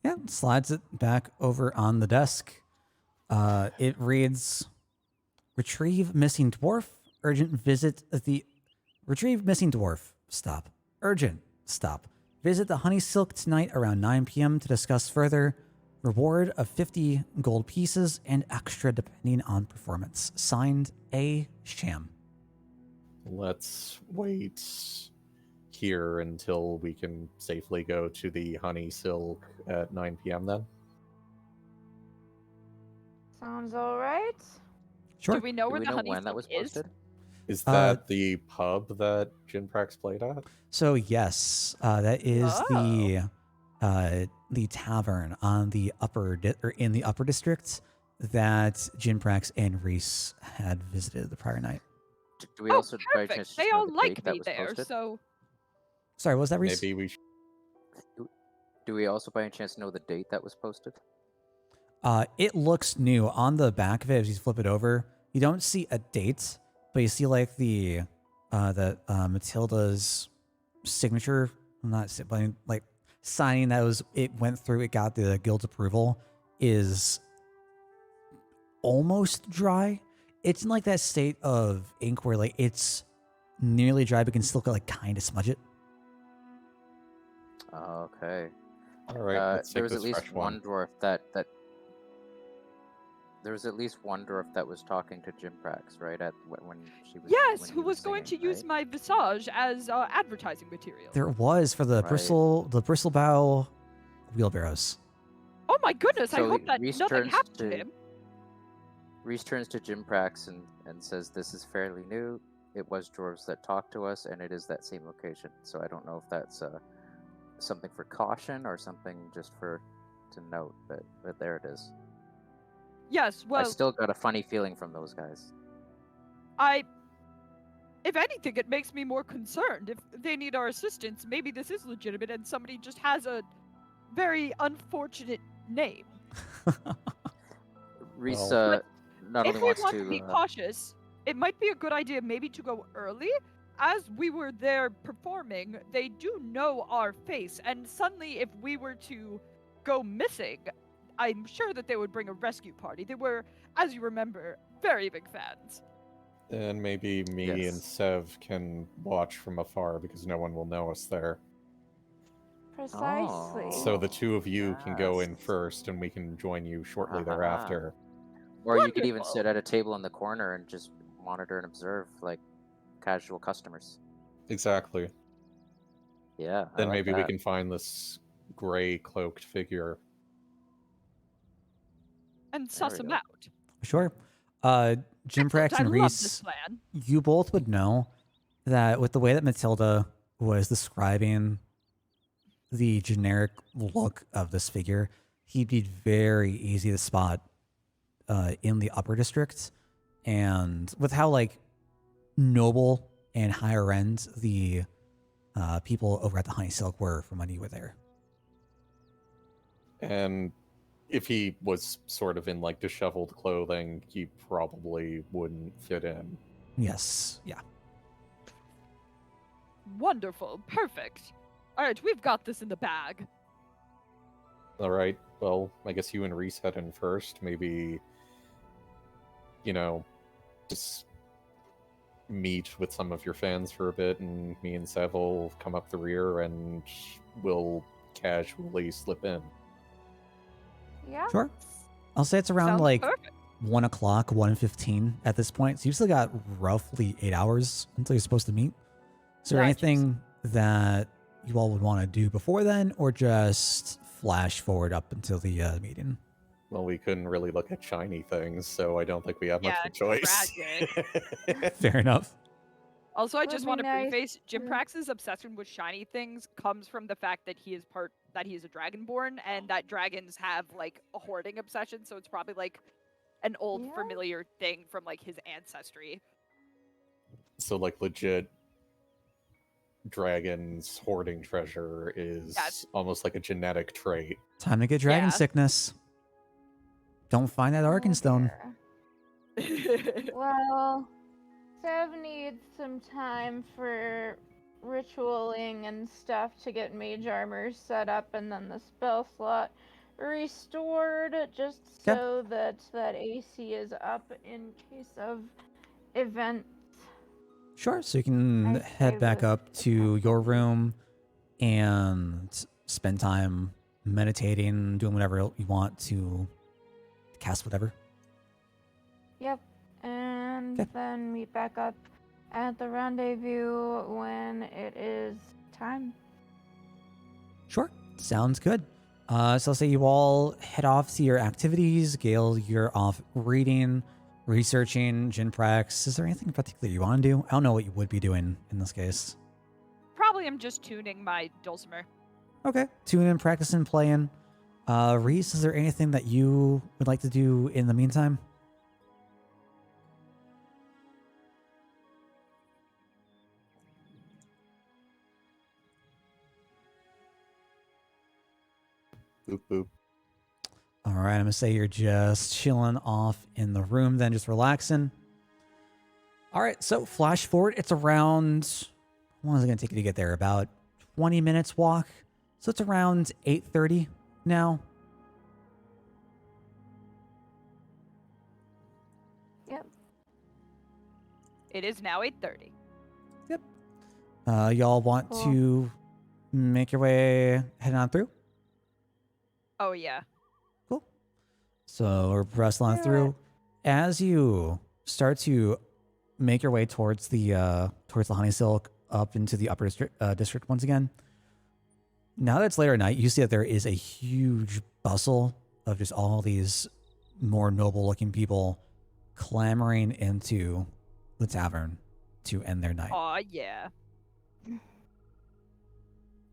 Yeah, slides it back over on the desk. It reads, retrieve missing dwarf, urgent visit the... Retrieve missing dwarf, stop. Urgent, stop. Visit the Honey Silk tonight around 9 p.m. to discuss further. Reward of 50 gold pieces and extra depending on performance. Signed, A. Sham. Let's wait here until we can safely go to the Honey Silk at 9 p.m. then. Sounds alright. Sure. Do we know Do where we the know honey when that silk was is? posted? Is Uh, that the pub that Jinprax played at? So yes, that is the tavern on the in the upper district that Jinprax and Reese had visited the prior night. Do we Oh, also by perfect. chance just They know all the like date that me was there, posted? so Sorry, what was that, Reese? Maybe we should. Do we also by any chance know the date that was posted? It looks new on the back of it. As you flip it over, you don't see a date, but you see like the Matilda's signature. Not si- but like signing that it went through. It got the guild's approval. Is almost dry. It's in like that state of ink where like it's nearly dry, but can still like kind of smudge it. Okay. All right, let's take There was this at least fresh one dwarf that. There was at least one dwarf that was talking to Jimprax, right? When she was. yes, when he who was going singing, to use right? my visage as advertising material. There was for the Right. bristlebow wheelbarrows. Oh my goodness! I So hope that Reese nothing turns happened to to- him. Reese turns to Jimprax and says, "This is fairly new. It was dwarves that talked to us, and it is that same location. So I don't know if that's something for caution or something just to note, but there it is. Yes, I well, still got a funny feeling from those guys. I if anything, it makes me more concerned. If they need our assistance, maybe this is legitimate and somebody just has a very unfortunate name. Risa not If only we wants want to be to. cautious, it might be a good idea maybe to go early. As we were there performing, they do know our face, and suddenly, if we were to go missing, I'm sure that they would bring a rescue party. They were, as you remember, very big fans. And maybe me and Yes. Sev can watch from afar because no one will know us there. Precisely. So the two of you can go in yes. first, and we can join you shortly Uh-huh. thereafter. Or you could even Wonderful. sit at a table in the corner and just monitor and observe like casual customers. Exactly. Yeah, I Then like maybe we that. can find this gray cloaked figure. And There suss we them go. out. Sure. Jim Excellent, Prax I and love this Reese, plan. you both would know that with the way that Matilda was describing the generic look of this figure, he'd be very easy to spot in the upper district. And with how like noble and higher end the people over at the Honey Silk were from when you were there. And if he was sort of in like disheveled clothing, he probably wouldn't fit in. Yes. Yeah. Wonderful. Perfect. All right, we've got this in the bag. All right. Well, I guess you and Reese head in first. Maybe, just meet with some of your fans for a bit, and me and Sev will come up the rear, and we'll casually slip in. Yeah. Sure. I'll say it's around Sounds like perfect. 1 o'clock, 1:15 at this point. So you've still got roughly 8 hours until you're supposed to meet. Is there Gotcha. anything that you all would want to do before then, or just flash forward up until the meeting? Well, we couldn't really look at shiny things, so I don't think we have much of a choice. Fair enough. Also, I Would just be want to nice preface Jim to- Prax's obsession with shiny things comes from the fact that he is a dragonborn, and that dragons have like a hoarding obsession. So it's probably like an old Yeah. familiar thing from like his ancestry. So, like, legit dragons hoarding treasure is Yes. almost like a genetic trait. Time to get dragon Yeah. sickness. Don't find that Oh, Arkenstone. dear. Well, Sev needs some time for ritualing and stuff to get mage armor set up, and then the spell slot restored, just Okay. so that AC is up in case of events. Sure. So you can I head say back with up to your room and spend time meditating, doing whatever you want to cast whatever. Yep. And Okay. then meet back up at the rendezvous when it is time. Sure. Sounds good. So I'll say you all head off to your activities. Gale, you're off reading, researching, Jinprax. Is there anything in particular you want to do? I don't know what you would be doing in this case. Probably I'm just tuning my dulcimer. Okay. Tuning, practicing, playing. Reese, is there anything that you would like to do in the meantime? Boop boop. All right, I'm going to say you're just chilling off in the room, then just relaxing. All right, so flash forward. It's around, how long is it going to take you to get there? About 20 minutes walk. So it's around 8:30 now. Yep. It is now 8:30. Y'all want Cool. to make your way, head on through? Oh yeah. Cool. So we're pressing on Do through. it. As you start to make your way towards the Honey Silk up into the upper district once again. Now that it's later at night, you see that there is a huge bustle of just all these more noble looking people clamoring into the tavern to end their night. Aw, yeah.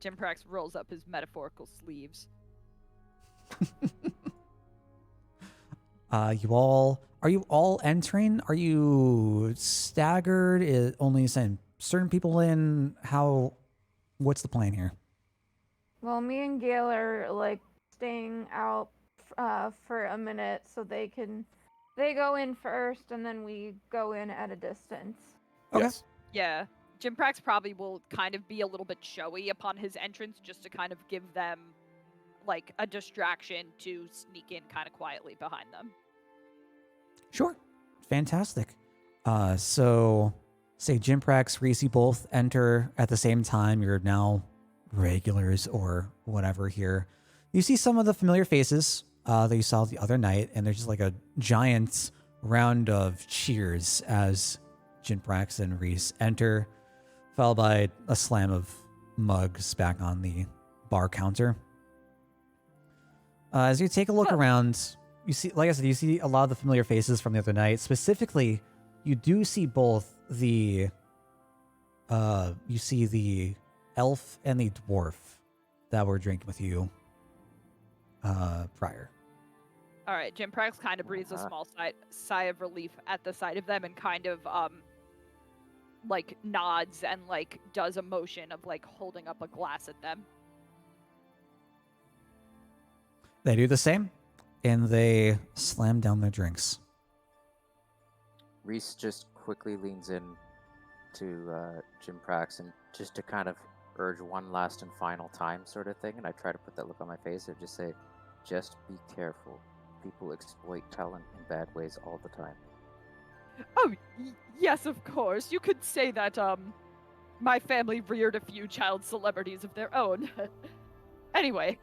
Jim Prax rolls up his metaphorical sleeves. You all are you all entering? Are you staggered? Is only send certain people in? What's the plan here? Well, me and Gail are like staying out for a minute so they go in first and then we go in at a distance. Okay. Yes. Yeah. Jim Prax probably will kind of be a little bit showy upon his entrance just to kind of give them like a distraction to sneak in kind of quietly behind them. Sure. Fantastic. So say Jim Prax, Reese, you both enter at the same time. You're now regulars or whatever here. You see some of the familiar faces that you saw the other night, and there's just like a giant round of cheers as Jim Prax and Reese enter, followed by a slam of mugs back on the bar counter. As you take a look around, you see, like I said, you see a lot of the familiar faces from the other night. Specifically, you do see both the elf and the dwarf that were drinking with you prior. All right, Jim Prax kind of breathes a small sigh of relief at the sight of them and kind of like nods and like does a motion of like holding up a glass at them. They do the same, and they slam down their drinks. Reese just quickly leans in to Jim Prax and just to kind of urge one last and final time sort of thing, and I try to put that look on my face and just say, just be careful. People exploit talent in bad ways all the time. Oh, yes, of course. You could say that my family reared a few child celebrities of their own. Anyway.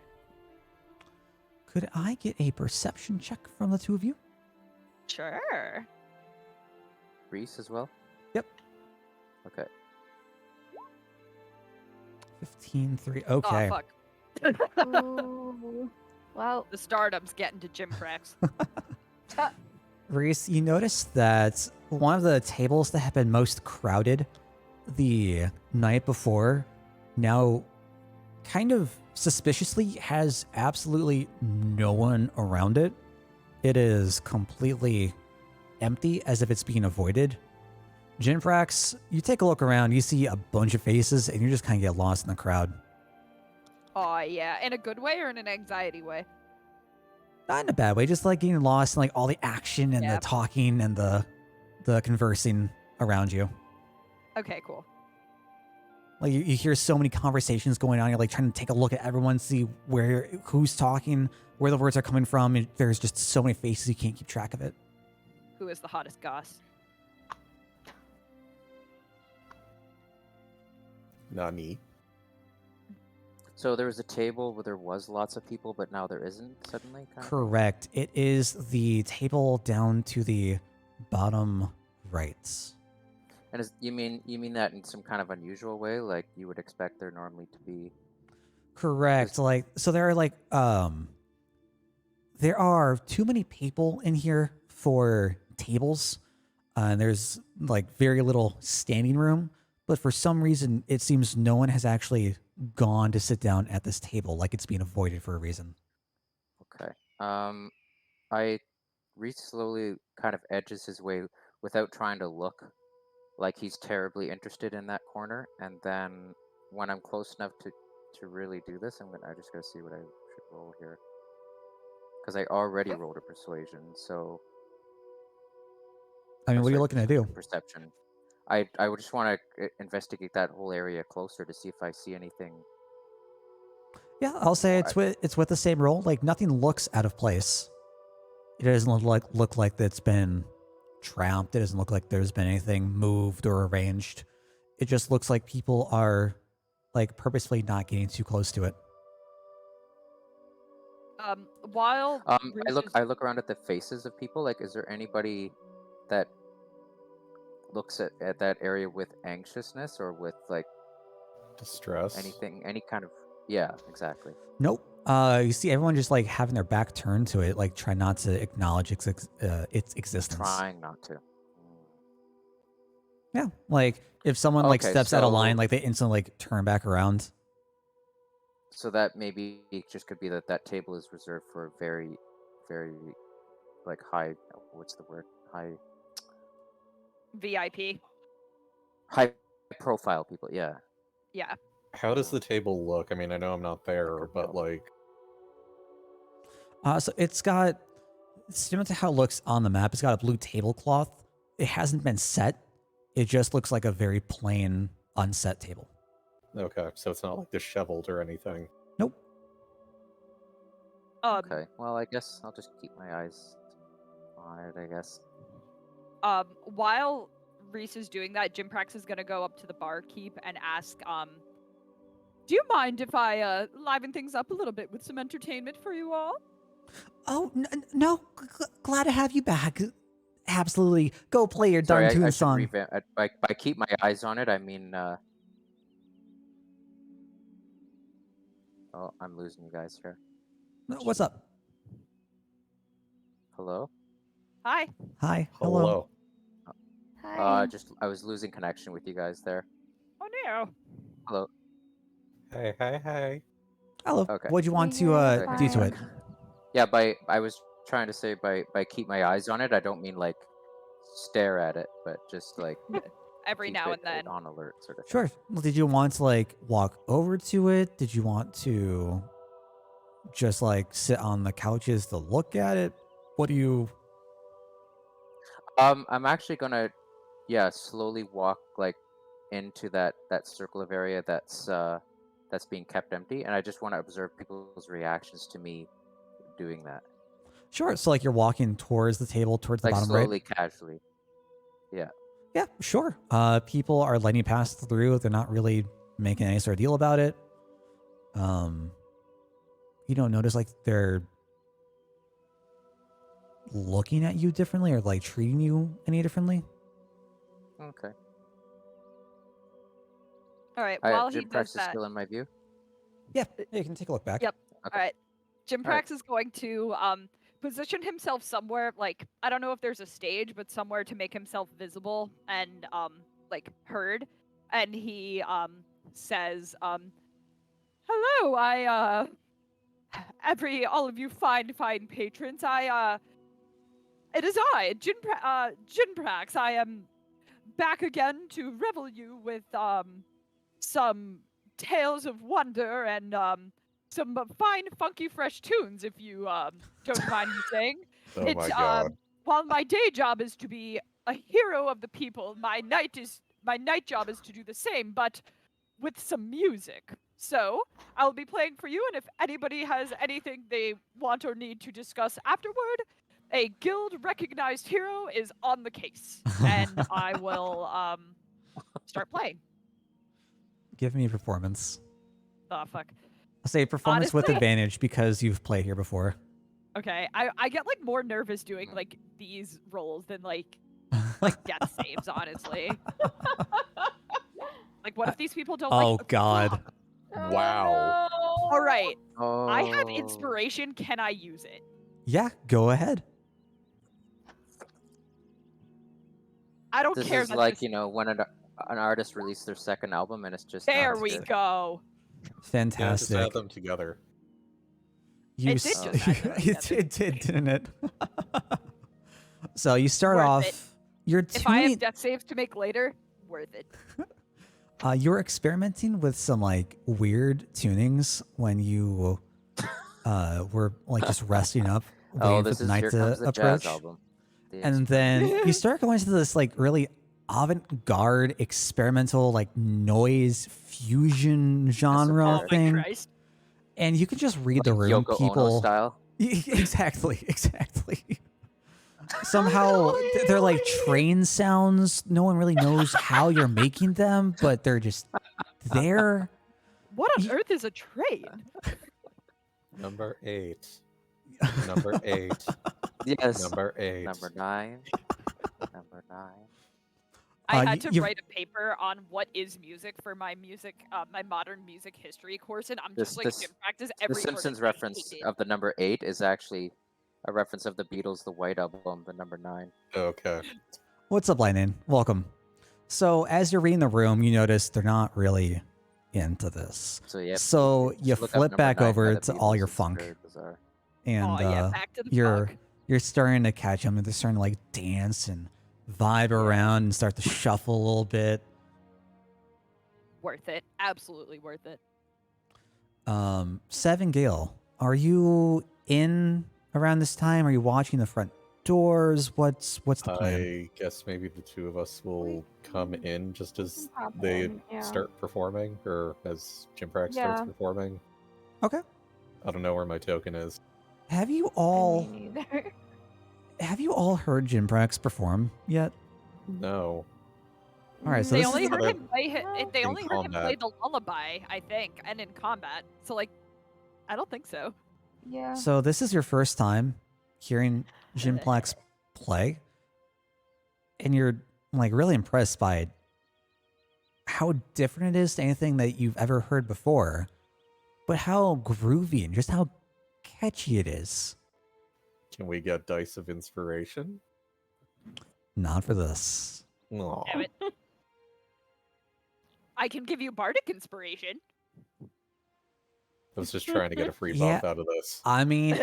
Could I get a perception check from the two of you? Sure. Reese as well? Yep. Okay. 15-3. Okay. Oh, fuck. Ooh. Well, The stardom's getting to Jim Prax. Reese, you notice that one of the tables that had been most crowded the night before now kind of suspiciously has absolutely no one around it. It is completely empty, as if it's being avoided. Jinfrax, you take a look around, you see a bunch of faces, and you just kind of get lost in the crowd. Oh, yeah. In a good way or in an anxiety way? Not in a bad way, just like getting lost in like all the action and Yeah. the talking and the conversing around you. Okay, cool. Like you hear so many conversations going on. You're like trying to take a look at everyone, see who's talking, where the words are coming from. And there's just so many faces you can't keep track of it. Who is the hottest goss? Nani. So there was a table where there was lots of people, but now there isn't suddenly? Kind of? Correct. It is the table down to the bottom right. And you mean that in some kind of unusual way, like you would expect there normally to be? Correct. Like, so there are like, there are too many people in here for tables. And there's like very little standing room. But for some reason, it seems no one has actually gone to sit down at this table, like it's being avoided for a reason. Okay. Reese slowly kind of edges his way without trying to look like he's terribly interested in that corner, and then when I'm close enough to really do this, I just gotta see what I should roll here, because I already rolled a persuasion. So I mean, or what are you sorry, looking to do? Perception. I would just want to investigate that whole area closer to see if I see anything. Yeah, I'll say it's with the same roll. Like nothing looks out of place. It doesn't look like it's been trapped. It doesn't look like there's been anything moved or arranged. It just looks like people are like purposefully not getting too close to it. While I look around at the faces of people. Like, is there anybody that looks at that area with anxiousness or with like Distress. anything, any kind of? Yeah, exactly. Nope. You see everyone just like having their back turned to it, like try not to acknowledge its existence. Trying not to. Yeah, like if someone like Okay, steps out of so- line, like they instantly like turn back around. So that maybe it just could be that table is reserved for very, very like high. What's the word? VIP. High profile people. Yeah. Yeah. How does the table look? I mean, I know I'm not there, Like a but real- like, So it's got, similar to how it looks on the map, it's got a blue tablecloth. It hasn't been set. It just looks like a very plain, unset table. okay, so it's not like disheveled or anything. Nope. Okay. Well, I guess I'll just keep my eyes on it. I guess. While Reese is doing that, Jim Prax is gonna go up to the barkeep and ask, do you mind if I liven things up a little bit with some entertainment for you all? Oh, no. Glad to have you back. Absolutely. Go play your Sorry, darn tune I should song. revamp. By keep my eyes on it, I mean. Oh, I'm losing you guys here. What's up? Hello. Hi. Hi. Hello. Hi. I was losing connection with you guys there. Oh no. Hello. Hey. Hello. Okay. What'd you want We to hear do to fine. it? Yeah, I was trying to say by keep my eyes on it, I don't mean like stare at it, but just like Every keep now it and then. on alert sort of thing. Sure. Well, did you want to like walk over to it? Did you want to just like sit on the couches to look at it? What do you? I'm actually gonna slowly walk like into that circle of area that's being kept empty, and I just want to observe people's reactions to me doing that. Sure. So like you're walking towards the table, towards the Like bottom slowly, right. casually. Yeah. Yeah, sure. People are letting you pass through. They're not really making any sort of deal about it. You don't notice like they're looking at you differently or like treating you any differently. Okay. All right. While he Jim does Prax is that, still in my view. Yeah, you can take a look back. Yep. Okay. all right. Jim All right. Prax is going to position himself somewhere, like, I don't know if there's a stage, but somewhere to make himself visible and like heard. And he says, hello, I all of you fine patrons, it is I, Jin Prax. I am back again to revel you with some tales of wonder and some fine, funky, fresh tunes, if you don't mind me saying. Oh my god. While my day job is to be a hero of the people, my night job is to do the same, but with some music. So I'll be playing for you, and if anybody has anything they want or need to discuss afterward, a guild recognized hero is on the case, and I will start playing. Give me a performance. Oh fuck. I'll say performance with Honestly- advantage because you've played here before. Okay, I get like more nervous doing like these rolls than like death saves, honestly. Like, what if these people don't Oh like? God. Wow. Oh, All right, Oh. I have inspiration. Can I use it? Yeah, go ahead. I don't This care. is that like, this- you know, when an artist released their second album and it's just There not we good. go. Yeah, just Fantastic. add them together. You It did s- just add them it together. did, didn't it? So you start Worth off. it. You're If I tuning. have death saves to make later, worth it. You're experimenting with some like weird tunings when you were like just resting up, waiting Oh, for this the is night here to comes the approach. jazz album. The And then you start going into this like really avant-garde experimental like noise fusion genre Oh my thing. Christ. And you can just read the like room. Yoko Ono People style. exactly. Somehow they're like train sounds. No one really knows how you're making them, but they're just there. What on earth is a train? Number 8. Number 8. Yes. Number 8. Number 9. Number 9. I Uh, had to you- write a paper on what is music for my my modern music history course, and I'm just like This- gym practice The every word Simpsons I reference hated. of the number 8 is actually a reference of the Beatles' The White Album, the number 9. Okay. What's up, Lightning? Welcome. So as you're reading the room, you notice they're not really into this. So yeah. So you just look up flip number back 9 by over the to all Beatles, your it's funk. very bizarre. And Oh yeah, back to the you're funk. you're starting to catch them, and they're starting to like dance and vibe around and start to shuffle a little bit. Worth it. Absolutely worth it. Seven Gale, are you in around this time? Are you watching the front doors? What's the plan? I guess maybe the two of us will come in just as Hop they in, yeah. start performing, or as Jimprax Yeah. starts performing. Okay. I don't know where my token is. Have you Me all neither. heard Jimprax perform yet? No. All right, so They this only is heard the- him play. They In only heard him play combat. the lullaby, I think, and in combat. So like, I don't think so. Yeah. so this is your first time hearing Jimprax play, and you're like really impressed by how different it is to anything that you've ever heard before, but how groovy and just how catchy it is. Can we get dice of inspiration? Not for this. Aw. Damn it. I can give you bardic inspiration. I was just trying to get a free Yeah. buff out of this. I mean,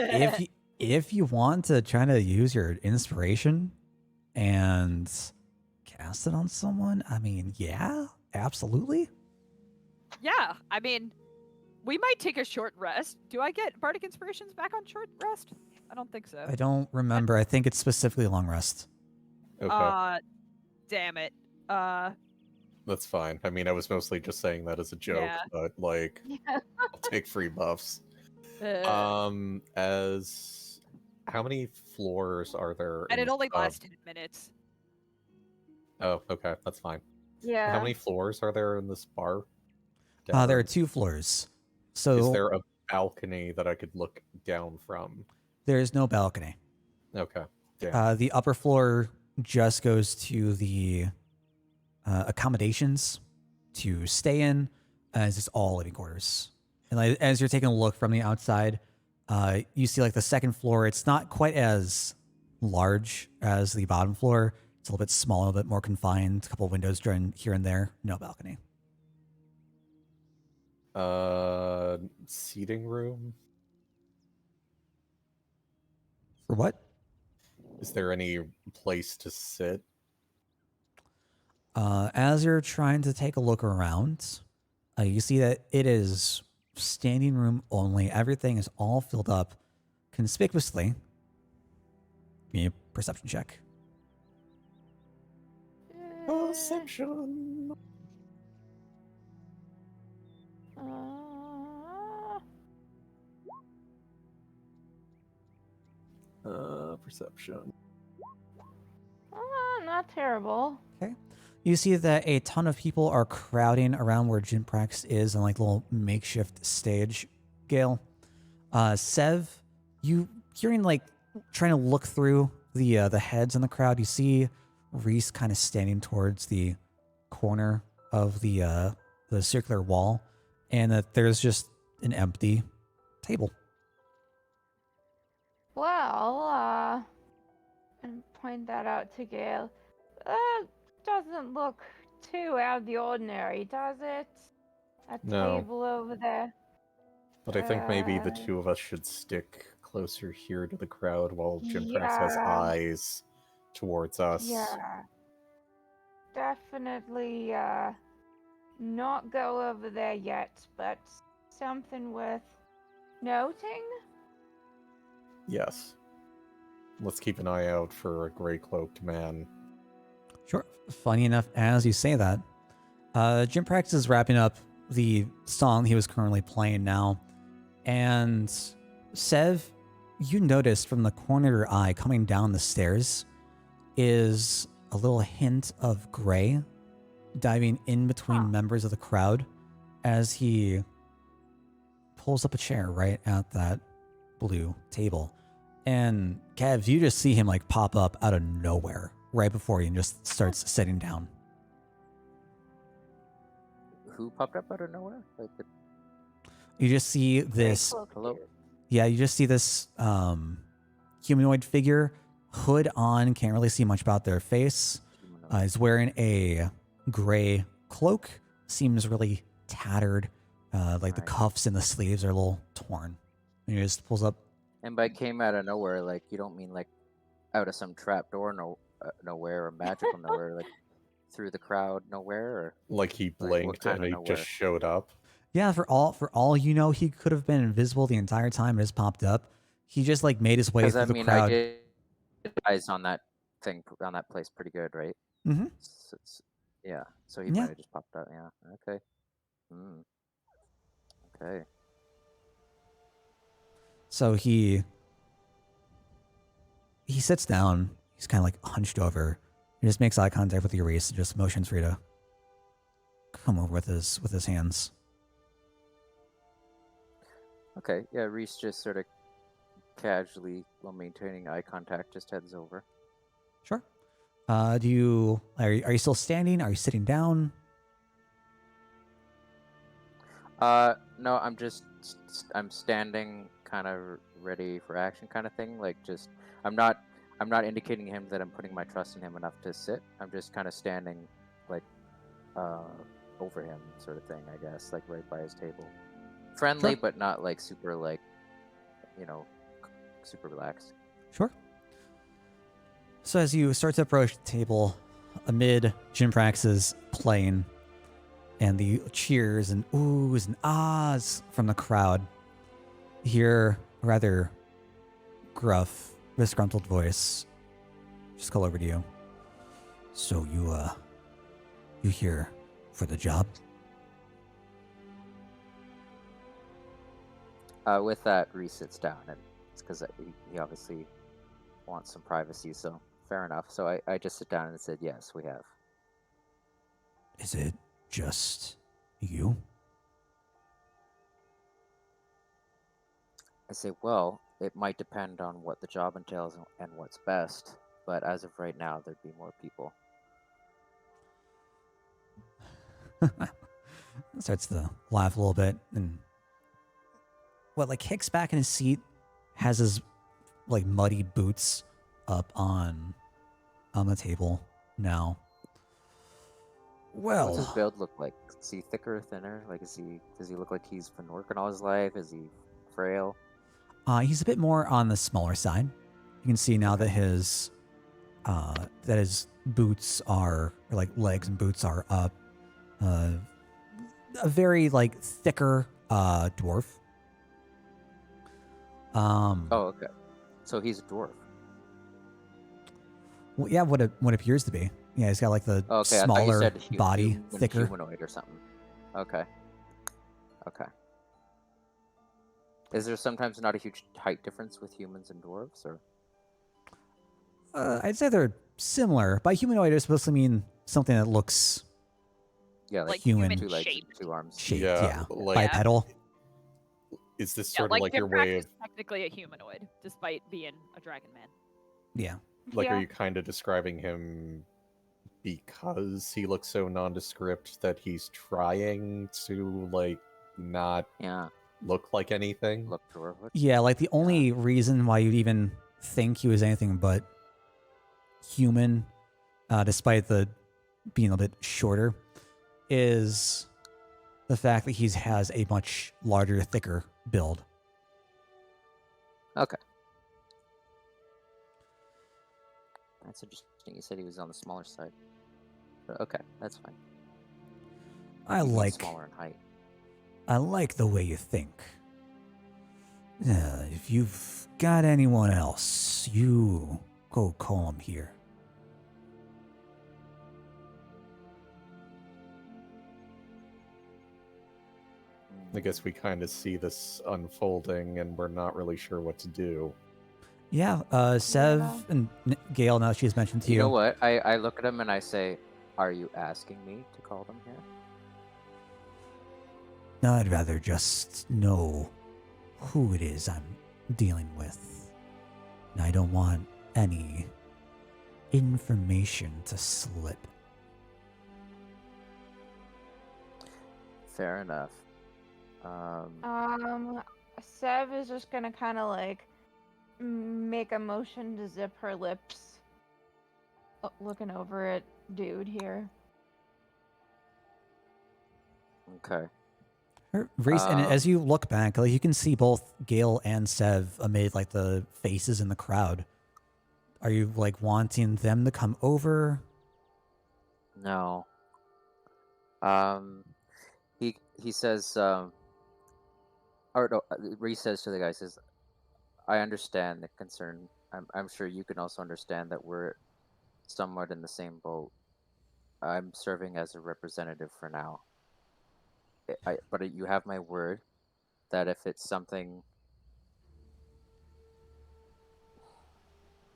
if you want to try to use your inspiration and cast it on someone, I mean, yeah, absolutely. Yeah, I mean, we might take a short rest. Do I get bardic inspirations back on short rest? I don't think so. I don't remember. I think it's specifically long rest. Okay, Damn it. that's fine. I mean, I was mostly just saying that as a joke, Yeah. but like, Yeah. I'll take free buffs. Uh, As how many floors are there? and in it this only pub? lasts 10 minutes. Oh, okay, that's fine. Yeah. How many floors are there in this bar? There are Darren? 2 floors. So Is there a balcony that I could look down from? there is no balcony. Okay, damn. The upper floor just goes to the accommodations to stay in, as it's all living quarters. And like, as you're taking a look from the outside, you see like the second floor. It's not quite as large as the bottom floor. It's a little bit smaller, a little bit more confined. A couple of windows here and there. No balcony. Seating room. For what? Is there any place to sit? As you're trying to take a look around, you see that it is standing room only. Everything is all filled up conspicuously. Give me a perception check. Perception. Perception. Not terrible. You see that a ton of people are crowding around where Jimprax is on like little makeshift stage, Gale. Sev, you're in like trying to look through the heads in the crowd. You see Reese kind of standing towards the corner of the circular wall, and that there's just an empty table. Well, and point that out to Gale. Doesn't look too out of the ordinary, does it? A No. table over there. But I think maybe the Uh, two of us should stick closer here to the crowd while Jimprax has Yeah. eyes towards us. Yeah. Definitely, not go over there yet, but something worth noting? Yes. Let's keep an eye out for a gray cloaked man. Sure. Funny enough, as you say that, Jimprax is wrapping up the song he was currently playing now, and Sev, you noticed from the corner of your eye coming down the stairs is a little hint of gray diving in between Huh. members of the crowd as he pulls up a chair right at that blue table. And Kev, you just see him like pop up out of nowhere right before you and just starts sitting down. Who popped up out of nowhere? Like, You just see this, hello? yeah, you just see this humanoid figure, hood on, can't really see much about their face. Is wearing a gray cloak, seems really tattered. Like the Right. cuffs and the sleeves are a little torn. And he just pulls up. And by came out of nowhere, like you don't mean like out of some trap door nowhere or magical nowhere, like through the crowd nowhere, or Like he like, what blinked kind and of he nowhere? just showed up. Yeah, for all you know, he could have been invisible the entire time and just popped up. He just like made his way Because through I the mean, I crowd. did eyes on that place pretty good, right? Hmm. Yeah, so he Yeah. might have just popped out. Yeah. Okay. Mm, okay. So he sits down. He's kind of like hunched over. He just makes eye contact with Reese and just motions for you to come over with his hands. Okay. Yeah. Reese just sort of casually, while maintaining eye contact, just heads over. Sure. Are you still standing? Are you sitting down? No, I'm standing, kind of ready for action, kind of thing. Like, just I'm not indicating him that I'm putting my trust in him enough to sit. I'm just kind of standing, like, over him, sort of thing. I guess, like right by his table, friendly, Sure. but not like super, like, you know, super relaxed. Sure. So as you start to approach the table, amid Jim Prax's playing and the cheers and oohs and ahs from the crowd, you hear a rather gruff, disgruntled voice just call over to you. So you here for the job? With that, Reese sits down, and it's because he obviously wants some privacy. So fair enough. So I just sit down and said, yes, we have. Is it just you? I say, well, it might depend on what the job entails and what's best, but as of right now, there'd be more people. Starts to laugh a little bit and kicks back in his seat, has his like muddy boots up on the table now. What's his Well, build look like? Is he thicker, thinner? Like, does he look like he's been working all his life? Is he frail? he's a bit more on the smaller side. You can see now that his boots are, or like legs and boots are up. A very like thicker dwarf. Oh, okay. So he's a dwarf. Well, yeah, what appears to be. Yeah, he's got like the Okay, I thought you smaller said body, thicker. humanoid or something. Okay. Okay. Is there sometimes not a huge height difference with humans and dwarves, or? I'd say they're similar. By humanoid, it's supposed to mean something that looks Yeah, Like human two legs and shaped. two arms. shaped. Yeah, Yeah, like- bipedal. Is this Yeah, sort of like Jim your Prax way is of technically a humanoid, despite being a dragon man. Yeah. like? Yeah. Are you kind of describing him because he looks so nondescript that he's trying to like not Yeah, look like anything? look dwarvish. Yeah, like the only reason why you'd even think he was anything but human, despite the being a bit shorter, is the fact that he has a much larger, thicker build. Okay. That's interesting. You said he was on the smaller side. But okay, that's fine. I You mean like smaller in height. the way you think. If you've got anyone else, you go call him here. I guess we kind of see this unfolding and we're not really sure what to do. Yeah, Sev and Gail, now she's mentioned to you. You know what? I look at him and I say, "Are you asking me to call them here?" No, I'd rather just know who it is I'm dealing with. And I don't want any information to slip. Fair enough. Sev is just gonna kind of like make a motion to zip her lips, looking over at dude here. Okay. Reese, and as you look back, like you can see both Gale and Sev amid like the faces in the crowd. Are you like wanting them to come over? No. He says, or no, Reese says to the guy, says, I understand the concern. I'm sure you can also understand that we're somewhat in the same boat. I'm serving as a representative for now. But you have my word that if it's something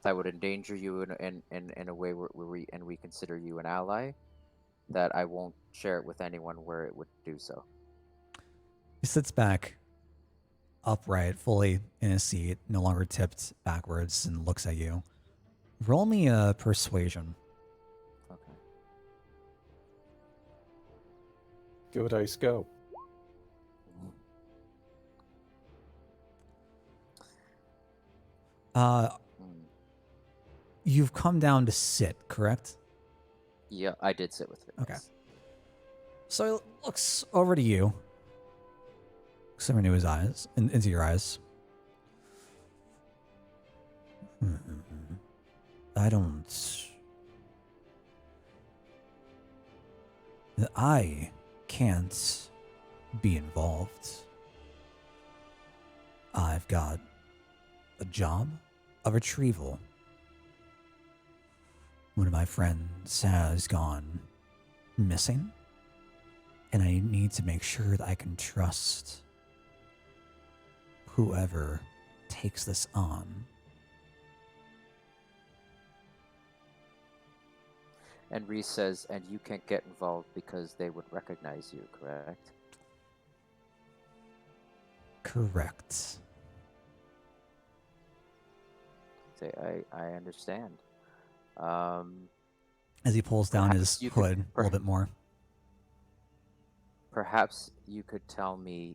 that would endanger you in a way where we consider you an ally, that I won't share it with anyone where it would do so. He sits back, upright, fully in his seat, no longer tipped backwards, and looks at you. Roll me a persuasion. Okay. Go dice, go. Uh, Hmm. you've come down to sit, correct? Yeah, I did sit with it. Okay. Yes. So he looks over to you. Looks over into his eyes, into your eyes. I don't. I can't be involved. I've got a job, a retrieval. One of my friends has gone missing, and I need to make sure that I can trust whoever takes this on. And Reese says, and you can't get involved because they would recognize you, correct? Correct. Say, I understand. As he pulls down Perhaps his you could- hood a little bit more. Perhaps you could tell me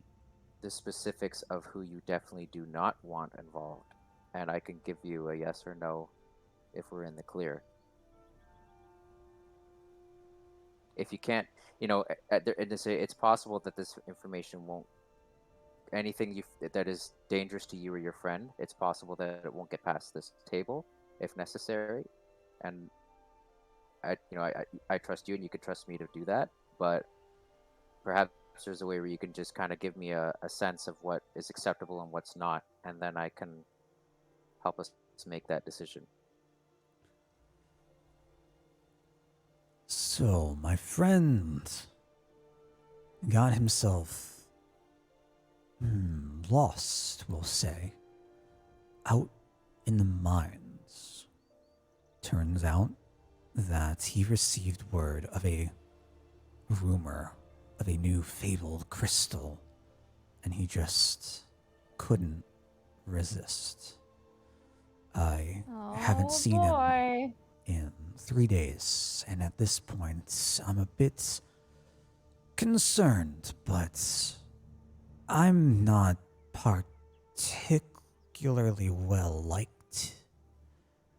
the specifics of who you definitely do not want involved, and I can give you a yes or no if we're in the clear. If you can't, and to say it's possible that this information won't, anything that is dangerous to you or your friend, it's possible that it won't get past this table if necessary, and I trust you and you can trust me to do that, but perhaps there's a way where you can just kind of give me a sense of what is acceptable and what's not, and then I can help us make that decision. So, my friend got himself lost, we'll say, out in the mines. Turns out that he received word of a rumor of a new fabled crystal, and he just couldn't resist. I haven't seen him in 3 days, and at this point, I'm a bit concerned, but I'm not particularly well liked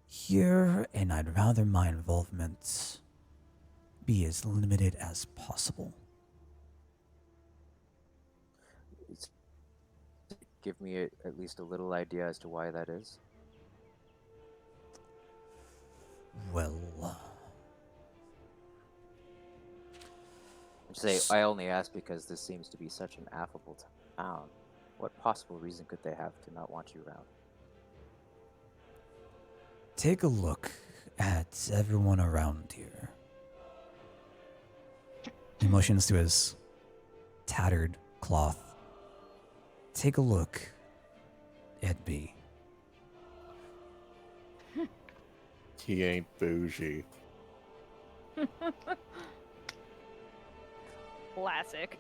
here, and I'd rather my involvement be as limited as possible. Give me at least a little idea as to why that is. Well, Say, I only ask because this seems to be such an affable town. What possible reason could they have to not want you around? take a look at everyone around here. He motions to his tattered cloth. Take a look at me. He ain't bougie. Classic.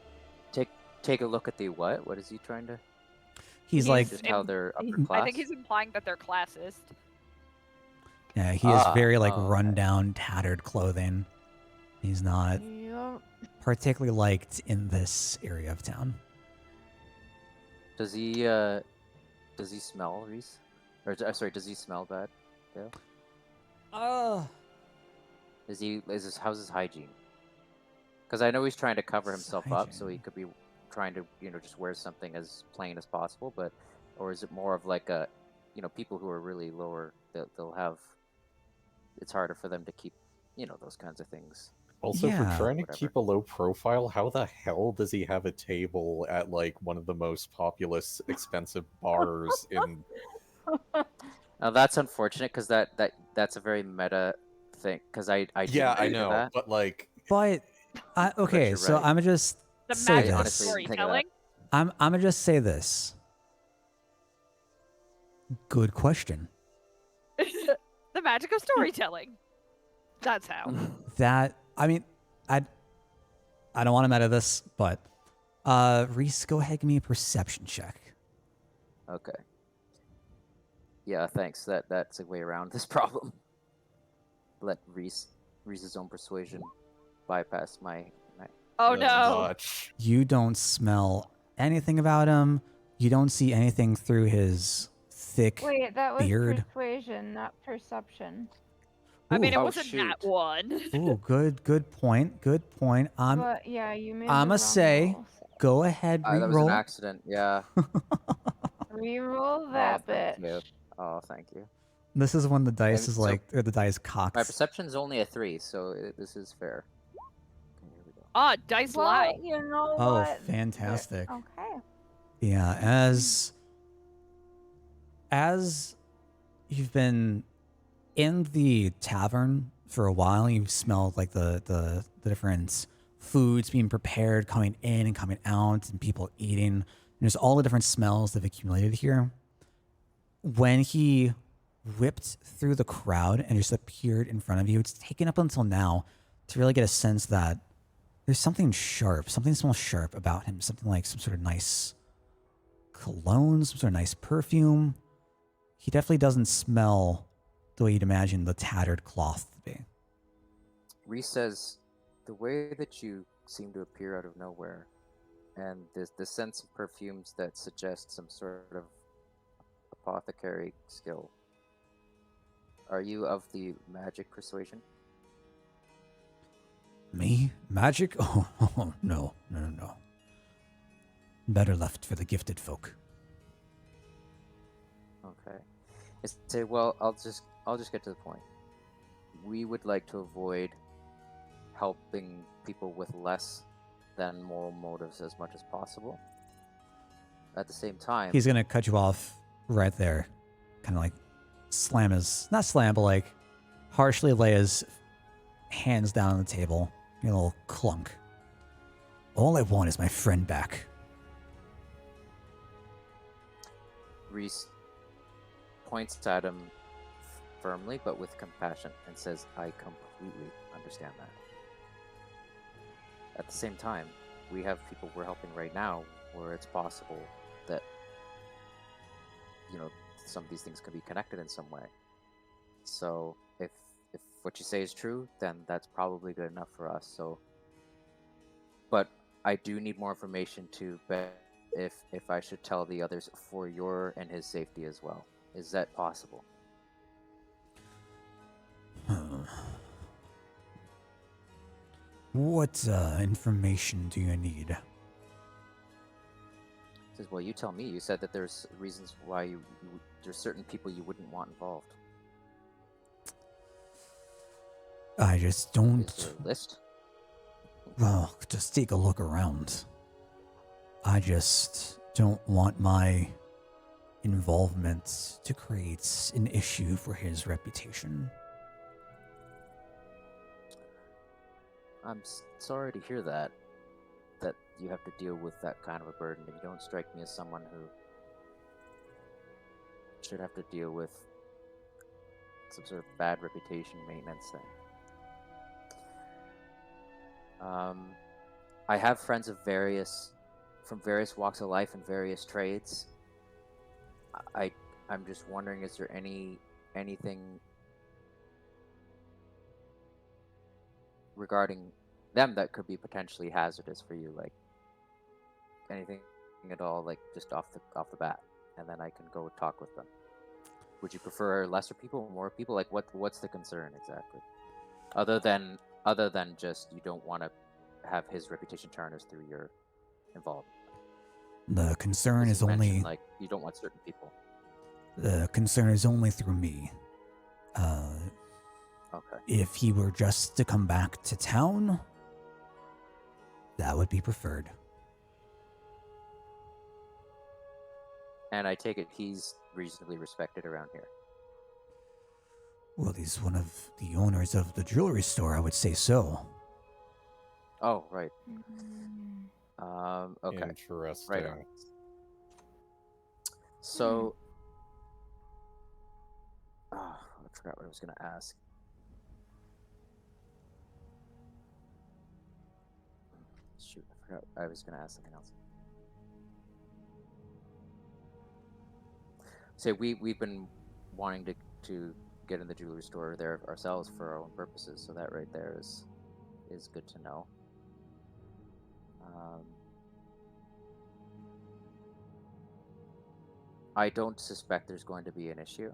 Take a look at the what? What is he trying to? He's like, Just how they're upper class. I think he's implying that they're classist. yeah, he has very like okay. rundown, tattered clothing. He's not Yep. particularly liked in this area of town. Does he smell, Reese? Or sorry, does he smell bad? Yeah. How's his hygiene? Because I know he's trying to cover himself up, so he could be trying to just wear something as plain as possible, or is it more of like a people who are really lower, they'll have, it's harder for them to keep those kinds of things. Also, for Yeah. trying to Whatever. keep a low profile, how the hell does he have a table at like one of the most populous, expensive bars in? Now that's unfortunate because that's a very meta thing. Because I Yeah, didn't I think of know, that. but like, But okay, you're so right. I'm gonna just The say magic of honestly this. didn't think of that. storytelling. I'm gonna just say this. Good question. The magic of storytelling. That's how. That I mean, I don't want to meta this, but Reese, go ahead, give me a perception check. Okay. Yeah, thanks. That's a way around this problem. Let Reese's own persuasion bypass my. Oh no. much. You don't smell anything about him. You don't see anything through his thick Wait, that was beard. persuasion, not perception. I mean, it Oh, wasn't that shoot. one. Ooh, good point. Good point. But yeah, you made the I'ma wrong say, roll, so. go ahead, That was an re-roll. accident. Yeah. Reroll Oh, that thank bitch. you. Oh, thank you. This is when the dice And is so- like, or the dice My cocks. perception's only a 3, so this is fair. Okay, here we go. Ah, dice Well, lie. you know Oh, what? fantastic. Okay. Yeah, as you've been in the tavern for a while, you've smelled like the different foods being prepared, coming in and coming out, and people eating. And there's all the different smells that have accumulated here. When he whipped through the crowd and just appeared in front of you, it's taken up until now to really get a sense that there's something sharp, something smells sharp about him, something like some sort of nice cologne, some sort of nice perfume. He definitely doesn't smell the way you'd imagine the tattered cloth to be. Reese says, the way that you seem to appear out of nowhere, and the sense of perfumes that suggest some sort of apothecary skill. Are you of the magic persuasion? Me? Magic? Oh, no. Better left for the gifted folk. Okay. I say, well, I'll just get to the point. We would like to avoid helping people with less than moral motives as much as possible. At the same time, He's going to cut you off right there. Kind of like not slam, but like harshly lay his hands down on the table. A little clunk. All I want is my friend back. Reese points at him firmly but with compassion and says, I completely understand that. At the same time, we have people we're helping right now where it's possible that some of these things can be connected in some way. So if what you say is true, then that's probably good enough for us. So, but I do need more information to bet if I should tell the others for your and his safety as well. Is that possible? What information do you need? He says, well, you tell me. You said that there's reasons why there's certain people you wouldn't want involved. I just Is don't. there a list? Well, just take a look around. I just don't want my involvement to create an issue for his reputation. I'm sorry to hear that you have to deal with that kind of a burden. You don't strike me as someone who should have to deal with some sort of bad reputation maintenance thing. I have friends from various walks of life and various trades. I'm just wondering, is there anything regarding them that could be potentially hazardous for you, like anything at all, like just off the bat, and then I can go talk with them. Would you prefer lesser people or more people? Like what's the concern exactly? Other than just you don't want to have his reputation tarnished through your involvement. The concern 'Cause is you mentioned, only like, you don't want certain people. through me. Okay. If he were just to come back to town, that would be preferred. And I take it he's reasonably respected around here. Well, he's one of the owners of the jewelry store, I would say so. Oh, right. Mm. Okay. Interesting. Right on. So, I forgot what I was going to ask. Shoot, I forgot. I was going to ask something else. So we've been wanting to get in the jewelry store there ourselves for our own purposes. So that right there is good to know. I don't suspect there's going to be an issue.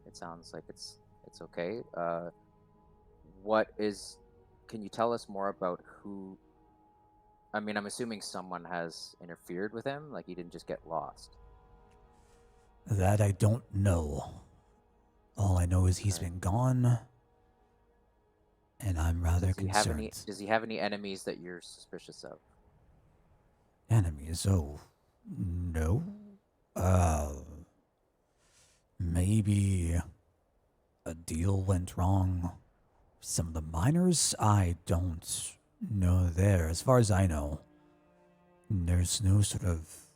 It sounds like it's okay. Can you tell us more about who? I mean, I'm assuming someone has interfered with him, like he didn't just get lost. That I don't know. All I know is he's Okay. been gone, and I'm rather concerned. Does he have any enemies that you're suspicious of? Enemies? Oh, no. Maybe a deal went wrong. Some of the miners? I don't know there. As far as I know, there's no sort of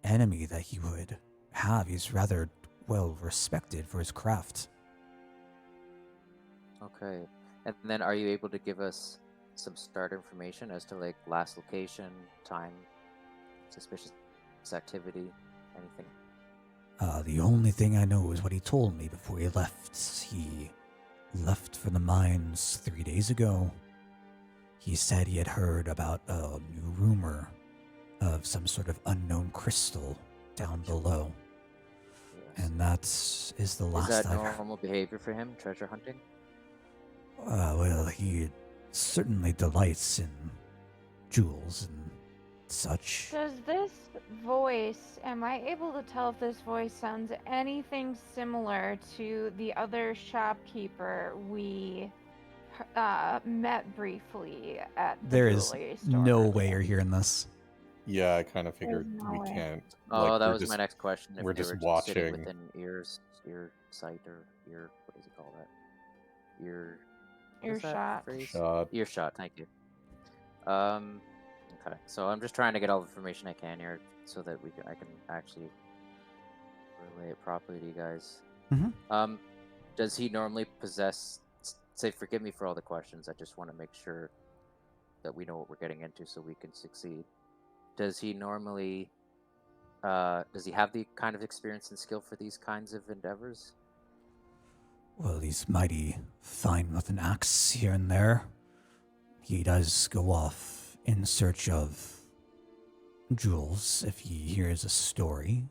enemy that he would have. He's rather well respected for his craft. Okay. And then are you able to give us some start information as to like last location, time, suspicious activity, anything? The only thing I know is what he told me before he left. He left for the mines 3 days ago. He said he had heard about a new rumor of some sort of unknown crystal down below. Yes. And that is the Is last that I've heard. normal behavior for him, treasure hunting? Well, he certainly delights in jewels and such. Does this voice, am I able to tell if this voice sounds anything similar to the other shopkeeper we met briefly at the There is jewelry store? no way earlier? you're hearing this. Yeah, I kind of There's figured no we way. can't. Oh, that we're was just, my next question. If we're they just were sitting watching. within ear sight or ear, what does he call that? Ear. What is that Earshot. phrase? Shot. Earshot. Thank you. Okay. So I'm just trying to get all the information I can here so that I can actually relay it properly to you guys. Mm-hmm. Does he normally possess? Say, forgive me for all the questions. I just want to make sure that we know what we're getting into so we can succeed. Does he normally? Does he have the kind of experience and skill for these kinds of endeavors? Well, he's mighty fine with an axe here and there. He does go off in search of jewels if he hears a story.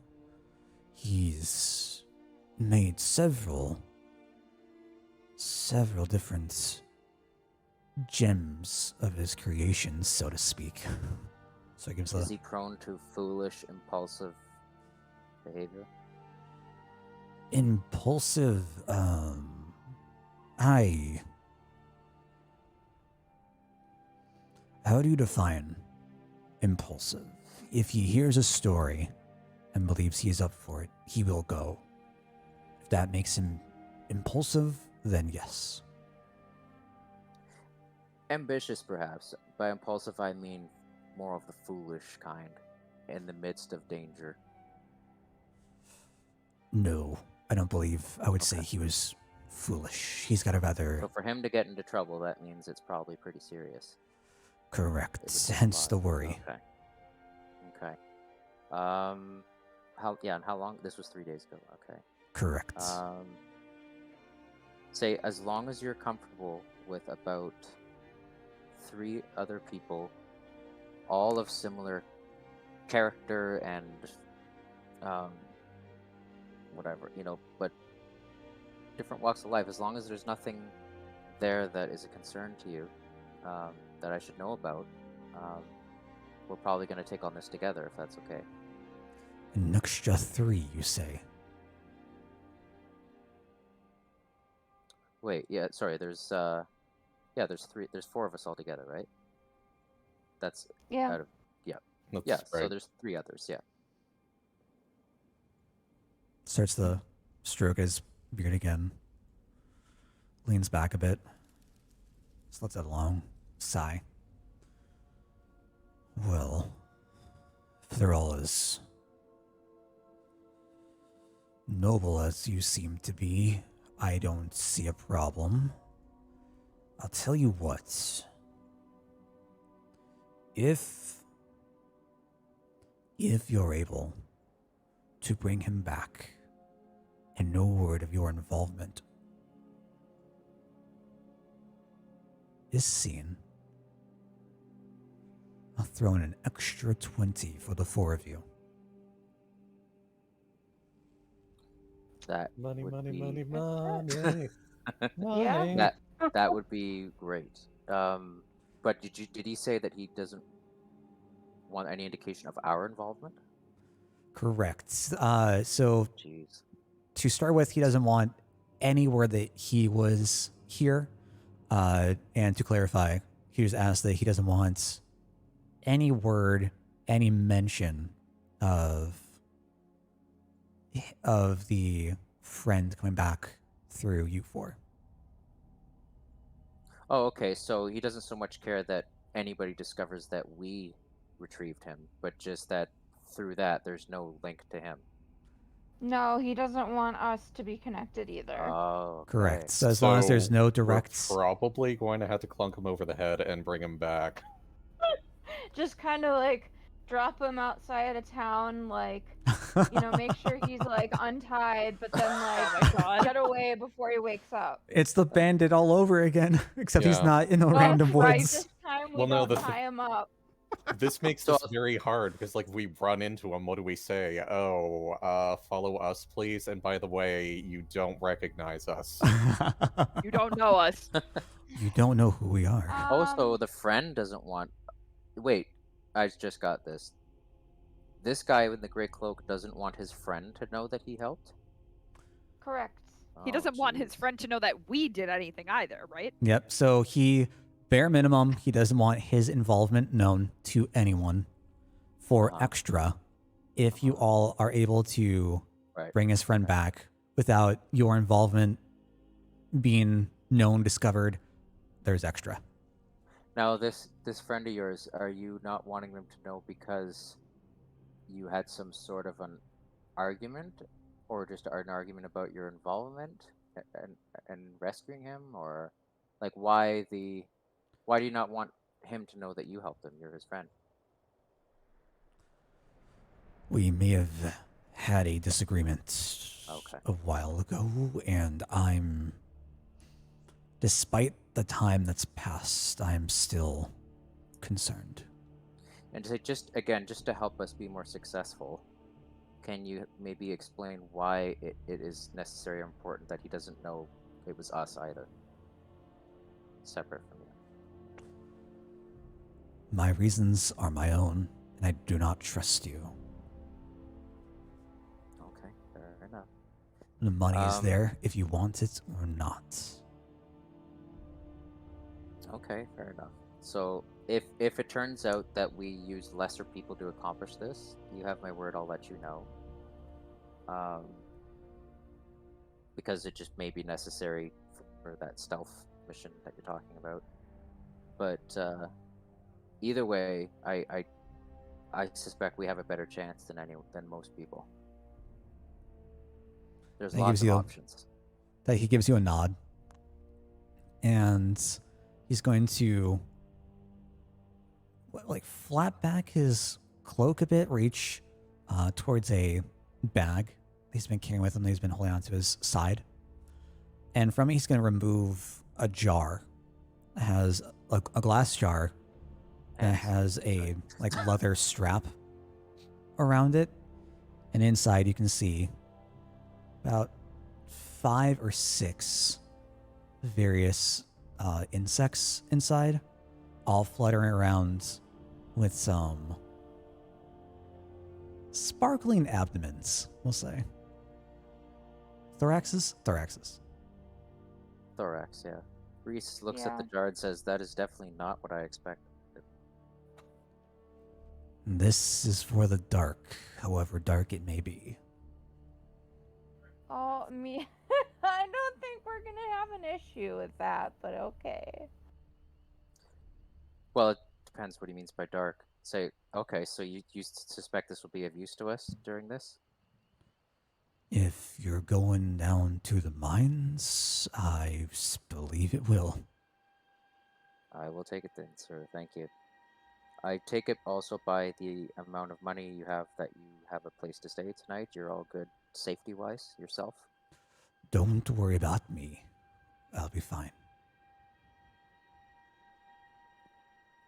He's made several different gems of his creations, so to speak. So he gives Is he prone to foolish, impulsive behavior? impulsive. How do you define impulsive? If he hears a story and believes he is up for it, he will go. If that makes him impulsive, then yes. Ambitious, perhaps. By impulsive, I mean more of the foolish kind, in the midst of danger. No, I don't believe I would say Okay. he was foolish. He's got a rather So for him to get into trouble, that means it's probably pretty serious. correct, It would take a hence lot. the worry. Okay. And how long? This was 3 days ago. Okay. Correct. Say, as long as you're comfortable with about 3 other people, all of similar character and whatever, but different walks of life, as long as there's nothing there that is a concern to you that I should know about, we're probably going to take on this together, if that's okay. An extra 3, you say? Wait, yeah, sorry. There's there's 4 of us all together, right? That's Yeah. out of That's yeah. So right. there's 3 others. Yeah. Starts to stroke his beard again. Leans back a bit. Just lets out a long sigh. Well, if they're all as noble as you seem to be, I don't see a problem. I'll tell you what. If you're able to bring him back and no word of your involvement is seen, I'll throw in an extra 20 for the 4 of you. That Money, would money, be, money, That's money. Yeah. Money. that would be great. But did he say that he doesn't want any indication of our involvement? Correct. So Jeez. to start with, he doesn't want any word that he was here. And to clarify, he was asked that he doesn't want any word, any mention of the friend coming back through you 4. Oh, okay. So he doesn't so much care that anybody discovers that we retrieved him, but just that through that there's no link to him. No, he doesn't want us to be connected either. Oh, Correct. okay. So as long as there's no We're direct. probably going to have to clunk him over the head and bring him back. Just kind of like drop him outside of town, like, make sure he's like untied, but then like get away before he wakes up. It's the bandit all over again, except he's Yeah. not in the Well, random right, woods. this time we Well, no, don't tie him up. This makes So- this very hard because, like, we run into him. What do we say? Oh, follow us, please. And by the way, you don't recognize us. You don't know us. You don't know who we are. Oh, so Um, the friend doesn't want. Wait, I just got this. This guy in the gray cloak doesn't want his friend to know that he helped? Correct. He Oh, doesn't want his jeez. friend to know that we did anything either, right? Yep. So bare minimum, he doesn't want his involvement known to anyone. For Uh-huh. extra, if you all are able to Right. bring his friend back without your involvement being known, discovered, there's extra. Now, this friend of yours, are you not wanting them to know because you had some sort of an argument, or just an argument about your involvement and rescuing him, or like why do you not want him to know that you helped him? You're his friend. We may have had a disagreement Okay. a while ago, and despite the time that's passed, I'm still concerned. And just to help us be more successful, can you maybe explain why it is necessary or important that he doesn't know it was us either? Separate from you. My reasons are my own, and I do not trust you. Okay, fair enough. The money is Um, there if you want it or not. Okay, fair enough. So if it turns out that we use lesser people to accomplish this, you have my word, I'll let you know. Because it just may be necessary for that stealth mission that you're talking about. But either way, I suspect we have a better chance than most people. There's That lots gives of you- options. That he gives you a nod, and he's going to flap back his cloak a bit, reach towards a bag he's been carrying with him that he's been holding onto his side, and from it he's going to remove a jar. It has a glass jar that has a leather strap around it, and inside you can see about 5 or 6 various insects inside, all fluttering around with some sparkling abdomens, we'll say. Thoraxes? Thoraxes. Thorax, yeah. Reese looks at the Yeah. jar and says, "That is definitely not what I expected." This is for the dark, however dark it may be. Oh, me. I don't think we're gonna have an issue with that, but okay. Well, it depends what he means by dark. Say, okay, so you suspect this will be of use to us during this? If you're going down to the mines, I believe it will. I will take it then, sir. Thank you. I take it also by the amount of money you have that you have a place to stay tonight. You're all good safety-wise yourself? Don't worry about me. I'll be fine.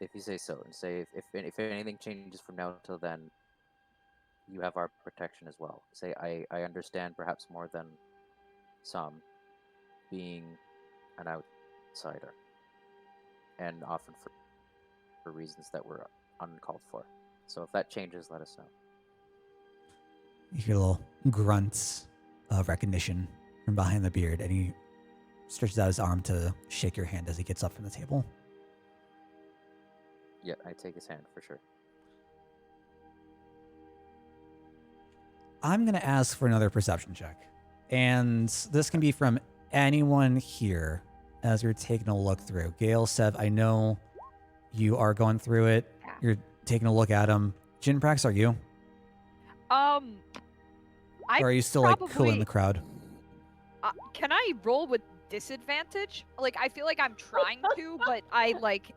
If you say so, and say if anything changes from now till then, you have our protection as well. Say I understand perhaps more than some, being an outsider, and often for reasons that were uncalled for. So if that changes, let us know. You hear a little grunt of recognition from behind the beard, and he stretches out his arm to shake your hand as he gets up from the table. Yeah, I take his hand for sure. I'm going to ask for another perception check. And this can be from anyone here as you're taking a look through. Gale, Sev, I know you are going through it. Yeah. You're taking a look at him. Jinprax, are you? I Or are you still like cooling the probably- crowd? Can I roll with disadvantage? Like, I feel like I'm trying to, but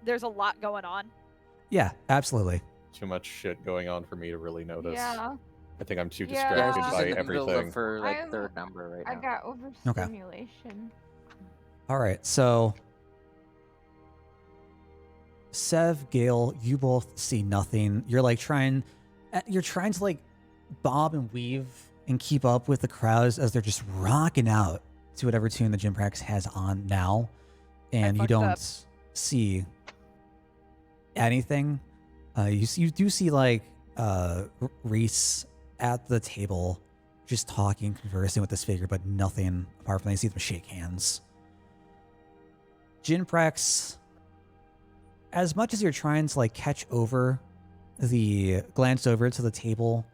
there's a lot going on. Yeah, absolutely. Too much shit going on for me to really notice. Yeah, I think I'm too Yeah. Yeah, distracted she's by in the middle everything. of her I'm- third number right I now. got overstimulation. All right, so Sev, Gale, you both see nothing. You're trying to like bob and weave and keep up with the crowds as they're just rocking out to whatever tune the Jinprax has on now, and you fucked don't up. see anything. You do see Reese at the table, just talking, conversing with this figure, but nothing apart from that. You see them shake hands. Jinprax, as much as you're trying to glance over to the table,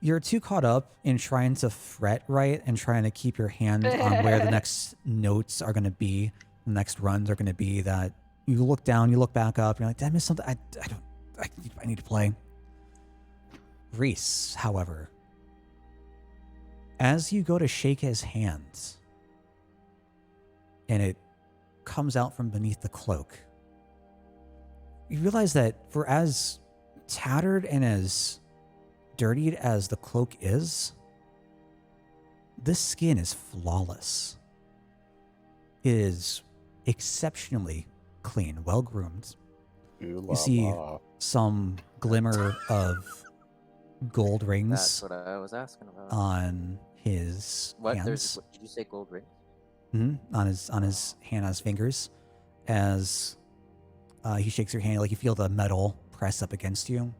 you're too caught up in trying to fret right and trying to keep your hand on where the next notes are going to be, the next runs are going to be, that you look down, you look back up, and you're like, did I miss something? I need to play. Reese, however, as you go to shake his hand, and it comes out from beneath the cloak, you realize that for as tattered and as dirtied as the cloak is, this skin is flawless. It is exceptionally clean, well groomed. Ooh You see la. some glimmer of gold That's rings what I was asking about. on his What? hands. Did you say gold ring? On his hand, on his fingers, as he shakes your hand, like you feel the metal press up against you.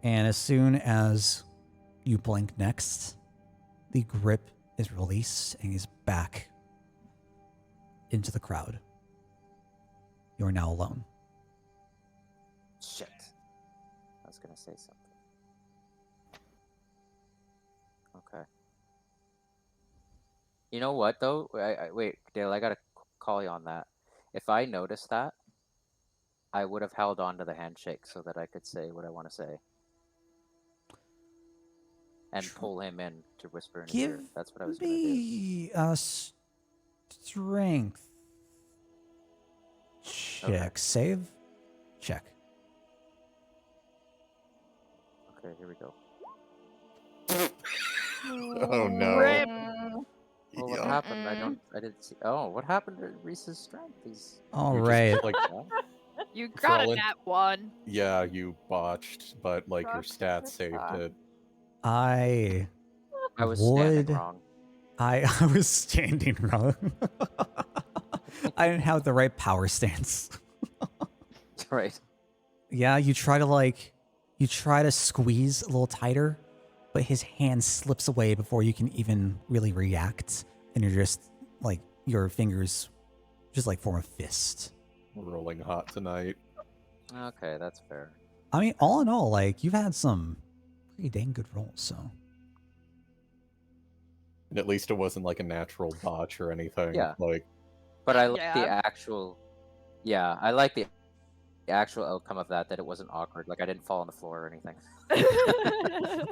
And as soon as you blink next, the grip is released and he's back into the crowd. You are now alone. Shit. I was gonna say something. Okay. You know what though? Wait, Dale, I gotta call you on that. If I noticed that, I would have held on to the handshake so that I could say what I want to say. And pull him in to whisper in his ear. Give That's what I was gonna do. me a strength check. Okay. Save? Check. Okay, here we go. Oh no. Rip. Well, what Yeah. happened? I didn't see. Oh, what happened to Reese's strength? He's All You right. just, like, You For got all a in- nat 1. yeah, you botched, but like your Sucks, stats that saved sucks. it. I I was standing would- wrong. I was standing wrong. I didn't have the right power stance. Right. Yeah, you try to squeeze a little tighter, but his hand slips away before you can even really react, and you're just like your fingers just like form a fist. Rolling hot tonight. Okay, that's fair. I mean, all in all, like you've had some pretty dang good rolls, so. And at least it wasn't like a natural botch or anything. Yeah. Like, But I like Yeah. the actual. Yeah, I like the actual outcome of that. That it wasn't awkward. Like I didn't fall on the floor or anything.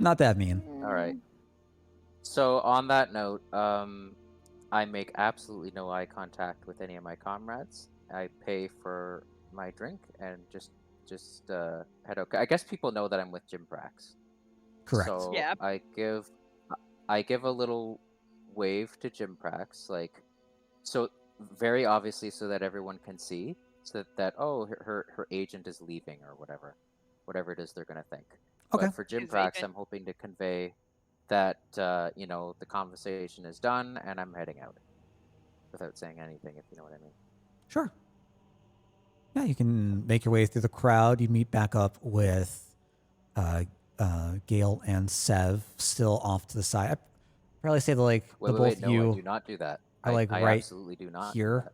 Not that mean. All right. So on that note, I make absolutely no eye contact with any of my comrades. I pay for my drink and just head out. I guess people know that I'm with Jim Brax. Correct. So Yeah. I give a little wave to Jim Prax, like, so very obviously, so that everyone can see, so that oh, her agent is leaving or whatever it is they're gonna think. Okay. But for Jim His Prax, agent. I'm hoping to convey that the conversation is done and I'm heading out, without saying anything, if you know what I mean. Sure. Yeah, you can make your way through the crowd. You meet back up with Gale and Sev still off to the side. I'd probably say that like Wait, the wait, both wait, of no, I you do not do that. are like I right absolutely do not do here, that.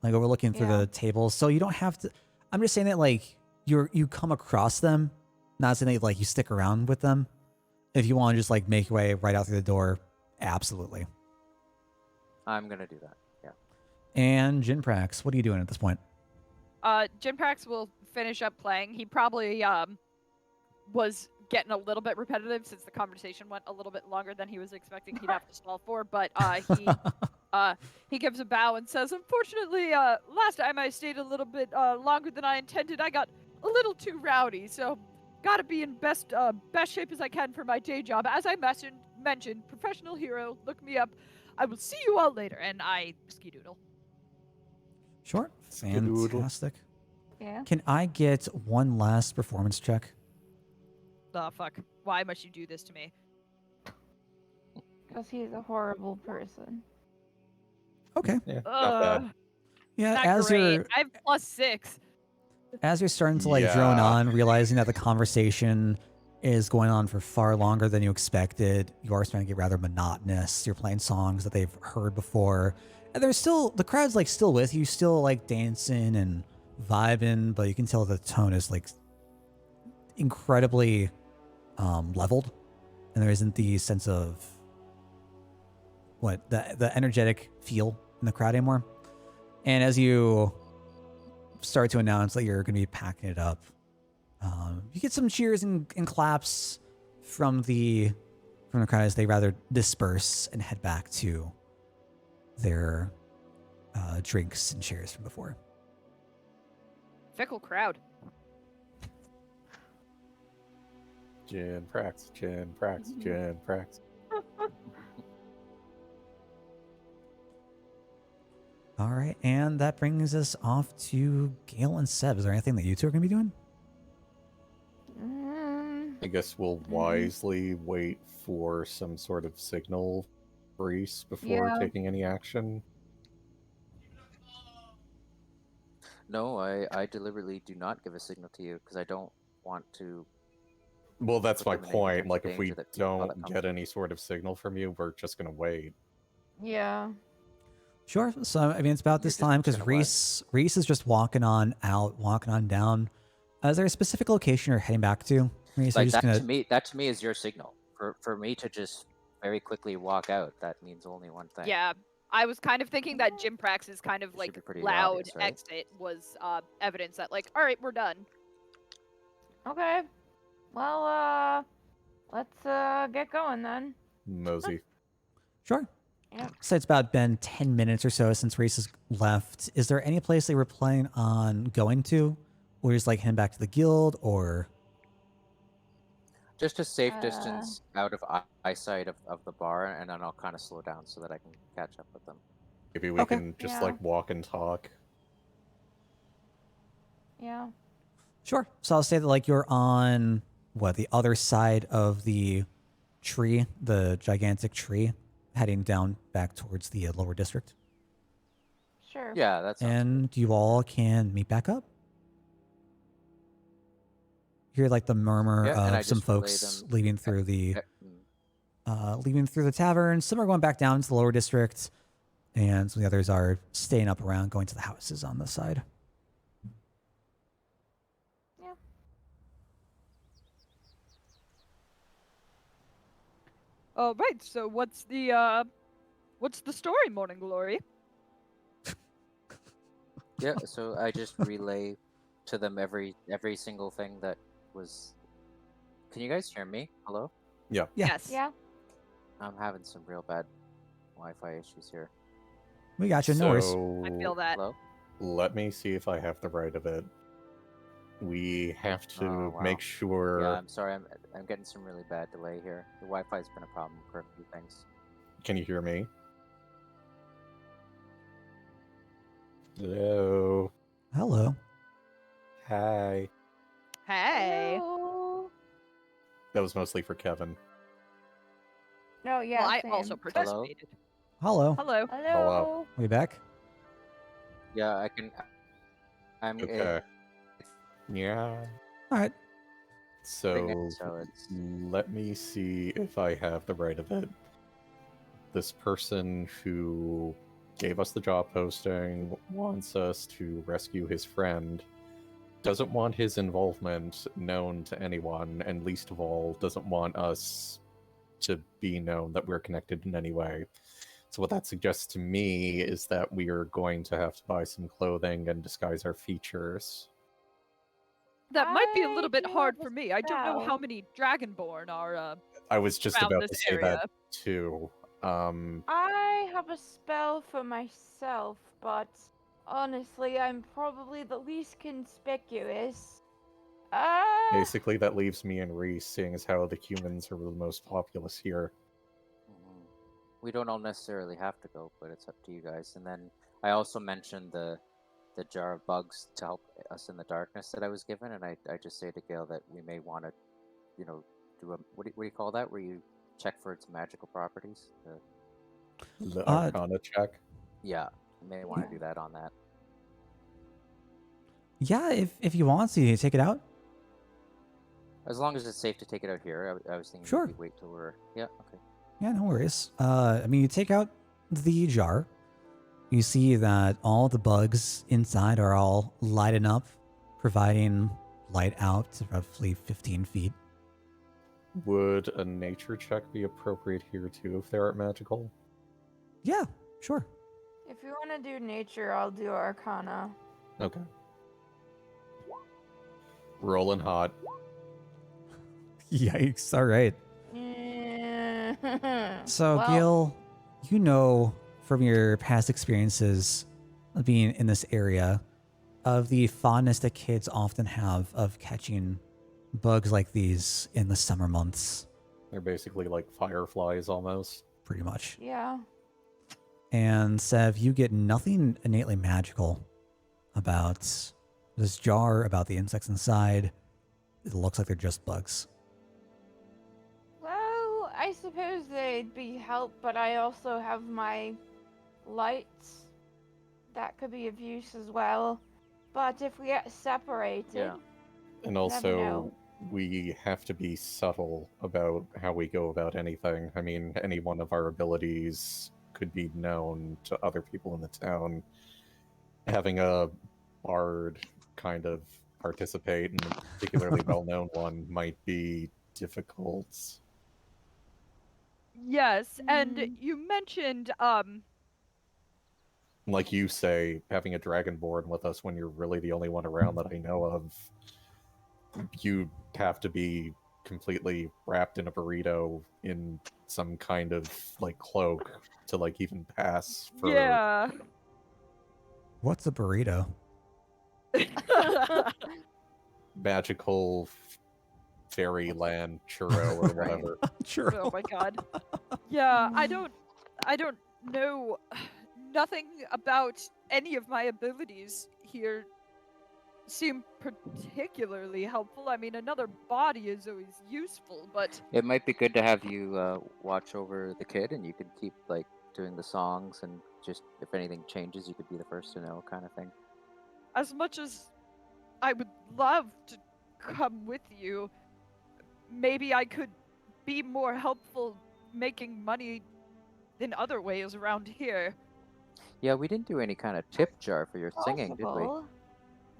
like overlooking through Yeah. the tables. So you don't have to. I'm just saying that like you come across them, not saying that like you stick around with them. If you want to just like make your way right out through the door, absolutely. I'm gonna do that. Yeah. And Jinprax, what are you doing at this point? Jim Prax will finish up playing. He probably was getting a little bit repetitive since the conversation went a little bit longer than he was expecting he'd have to stall for, but he gives a bow and says, "Unfortunately, last time I stayed a little bit longer than I intended. I got a little too rowdy, so gotta be in best shape as I can for my day job. As I mentioned, professional hero. Look me up. I will see you all later." And I ski-doodle. Sure. Skadoodle. Fantastic. Yeah. Can I get one last performance check? The fuck? Why must you do this to me? Because he's a horrible person. Okay. yeah, not bad. Ugh, Yeah, not as great. you're I have +6. as you're starting to like drone Yeah. on, realizing that the conversation is going on for far longer than you expected, you are starting to get rather monotonous. You're playing songs that they've heard before, and there's still the crowd's like still with you, still like dancing and vibing, but you can tell the tone is like incredibly leveled, and there isn't the sense of the energetic feel in the crowd anymore. And as you start to announce that you're going to be packing it up, you get some cheers and claps from the crowd as they rather disperse and head back to their drinks and cheers from before. Fickle crowd. Jim Prax, Jim Prax, Jim Prax. All right, and that brings us off to Gale and Seb. Is there anything that you two are going to be doing? I guess we'll wisely wait for some sort of signal for Reese before Yeah. taking any action. No, I deliberately do not give a signal to you because I don't want to. Well, that's my Put them in any point. type of Like, if we danger that people don't that comes get from- any sort of signal from you, we're just gonna wait. Yeah. Sure. So I mean, it's about You're this just time because gonna what? Reese is just walking on down. Is there a specific location you're heading back to? Reese, are you Like just that gonna... that to me is your signal. For me to just very quickly walk out, that means only one thing. Yeah, I was kind of thinking that Jim Prax's kind of It should like be pretty loud obvious, right? exit was evidence that like, all right, we're done. Okay. Well, let's get going then. Mosey. Sure. Yeah. So it's about been 10 minutes or so since Reese has left. Is there any place they were planning on going to? Or just like heading back to the guild, or... Just a safe distance out of eyesight of the bar, and then I'll kind of slow down so that I can catch up with them. Maybe we Okay. can just Yeah. like walk and talk. Yeah. Sure. So I'll say that like you're on the other side of the tree, the gigantic tree, heading down back towards the lower district. Sure. Yeah, that's And you all can meet back up. You hear like the murmur Yeah, and I of some just relay folks them. leaving through the Mm. leaving through the tavern. Some are going back down to the lower district, and some of the others are staying up around, going to the houses on the side. Yeah. All right. So what's the story, Morning Glory? Yeah, so I just relay to them every single thing that was. Can you guys hear me? Hello? Yeah. Yes. Yeah. I'm having some real bad Wi-Fi issues here. We got you. No worries. I feel So that. Hello? let me see if I have the right of it. We have to Oh, wow. make sure. Yeah, I'm sorry. I'm getting some really bad delay here. The Wi-Fi's been a problem for a few things. Can you hear me? Hello. Hello. Hi. Hey. Hello. That was mostly for Kevin. No, yeah. Well, I same. also participated. Hello. Hello. Hello. We back? Yeah, I can. I'm. Okay. Yeah. All right. So So it's. let me see if I have the right of it. This person who gave us the job posting wants us to rescue his friend, doesn't want his involvement known to anyone, and least of all, doesn't want us to be known that we're connected in any way. So what that suggests to me is that we are going to have to buy some clothing and disguise our features. That might be a I little bit do hard have a for me. I don't know how spell. many Dragonborn are I was just around about this to say area. that too. I have a spell for myself, but honestly, I'm probably the least conspicuous. Basically, that leaves me and Reese, seeing as how the humans are the most populous here. Mhm. We don't all necessarily have to go, but it's up to you guys. And then I also mentioned the jar of bugs to help us in the darkness that I was given, and I just say to Gail that we may want to, do a what do you call that? Where you check for its magical properties. The Uh, Arcana check. Yeah, we may want to do that on that. Yeah, if you want to take it out. As long as it's safe to take it out here. I was thinking Sure. maybe wait till we're. Yeah, okay. Yeah, no worries. I mean, you take out the jar. You see that all the bugs inside are all lighting up, providing light out to roughly 15 feet. Would a nature check be appropriate here too if they aren't magical? Yeah, sure. If you want to do nature, I'll do Arcana. Okay. Rolling hot. Yikes. All right. Yeah. So, Well, Gil, you know from your past experiences of being in this area of the fondness that kids often have of catching bugs like these in the summer months, They're basically like fireflies almost. pretty much. yeah. And Sev, you get nothing innately magical about this jar, about the insects inside. It looks like they're just bugs. Well, I suppose they'd be help, but I also have my lights. That could be of use as well. But if we get separated, Yeah. And never also, know. we have to be subtle about how we go about anything. I mean, any one of our abilities could be known to other people in the town. Having a bard kind of participate, and a particularly well-known one, might be difficult. Yes, and Mm. you mentioned Like you say, having a dragonborn with us when you're really the only one around that I know of, you'd have to be completely wrapped in a burrito in some kind of like cloak to like even pass for yeah. What's a burrito? magical fairyland churro or Right. whatever. Sure. Oh my god. Yeah, I don't know nothing about any of my abilities here seem particularly helpful. I mean, another body is always useful, but It might be good to have you watch over the kid, and you could keep like doing the songs, and just if anything changes, you could be the first to know, kind of thing. as much as I would love to come with you, maybe I could be more helpful making money in other ways around here. Yeah, we didn't do any kind of tip jar for your singing, did we? Possible.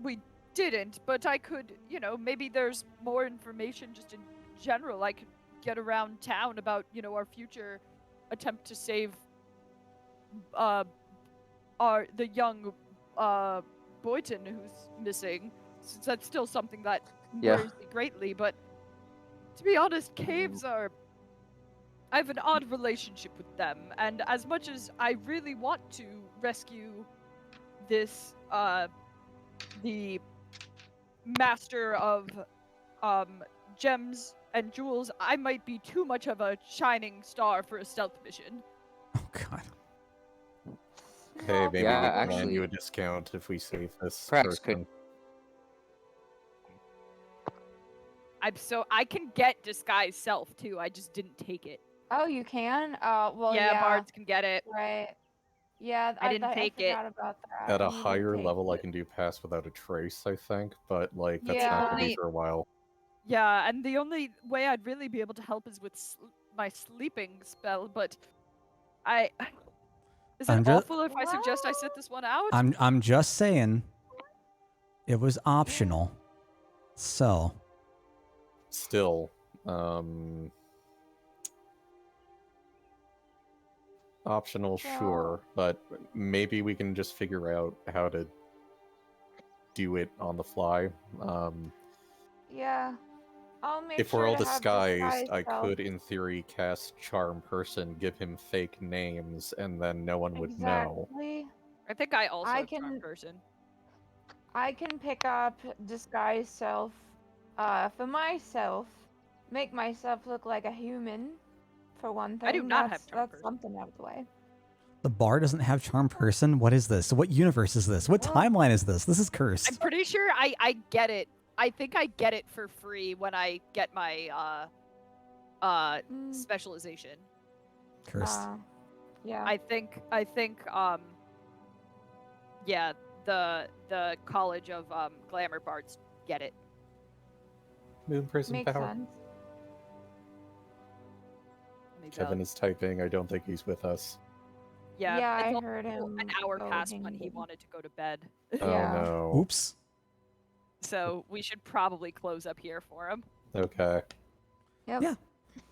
We didn't, but I could, maybe there's more information just in general I could get around town about, our future attempt to save the young Boyton who's missing, since that's still something that Yeah. worries me greatly. But to be honest, caves are. I have an odd relationship with them, and as much as I really want to rescue this, the master of gems and jewels, I might be too much of a shining star for a stealth mission. Oh God. Hey, Not maybe Yeah, we can land actually- you a discount if we save this Prax person. I can get disguise self too. I just didn't take it. Oh, you can? Well, yeah, yeah. bards can get it. Right. Yeah, I didn't take it. forgot about that. At a You didn't higher take level, I it. can do pass without a trace, I think, but like that's Yeah. not gonna be Only- for a while. Yeah, and the only way I'd really be able to help is with my sleeping spell. But is it Andra- awful if I suggest I sit this one out? I'm just saying. It was optional. So Still, optional, So- sure, but maybe we can just figure out how to do it on the fly. Yeah. I'll make If sure we're all to have disguised, I self. could, in theory, cast Charm Person, give him fake names, and then no one would know. Exactly. I think I also I have charm can- person. I can pick up disguise self for myself, make myself look like a human, for one thing. I do not have that's, charm That's person. something out of the way. the bar doesn't have charm person. What is this? What universe is this? What Well- timeline is this? This is I'm cursed. pretty sure I get it. I think I get it for free when I get my Mm, specialization. Cursed. yeah. I think yeah, the College of Glamour Bards get it. Moon Prison Makes Power. sense. Maybe Kevin is typing. I don't think he's with us. yeah, Yeah, it's I also heard him an hour go past ding when he ding. wanted to go to bed. Yeah. Oh no. Oops. So we should probably close up here for him. Okay. Yep. Yeah.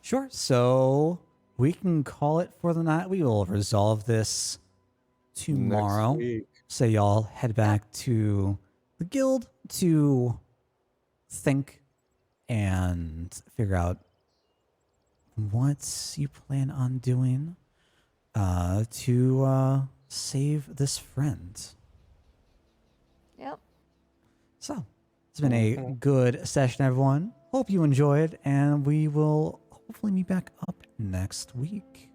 Sure. So we can call it for the night. We will resolve this tomorrow. Next week. So y'all head back to the guild to think and figure out what you plan on doing to save this friend. Yep. So it's been a Mhm. good session, everyone. Hope you enjoyed, and we will hopefully meet back up next week.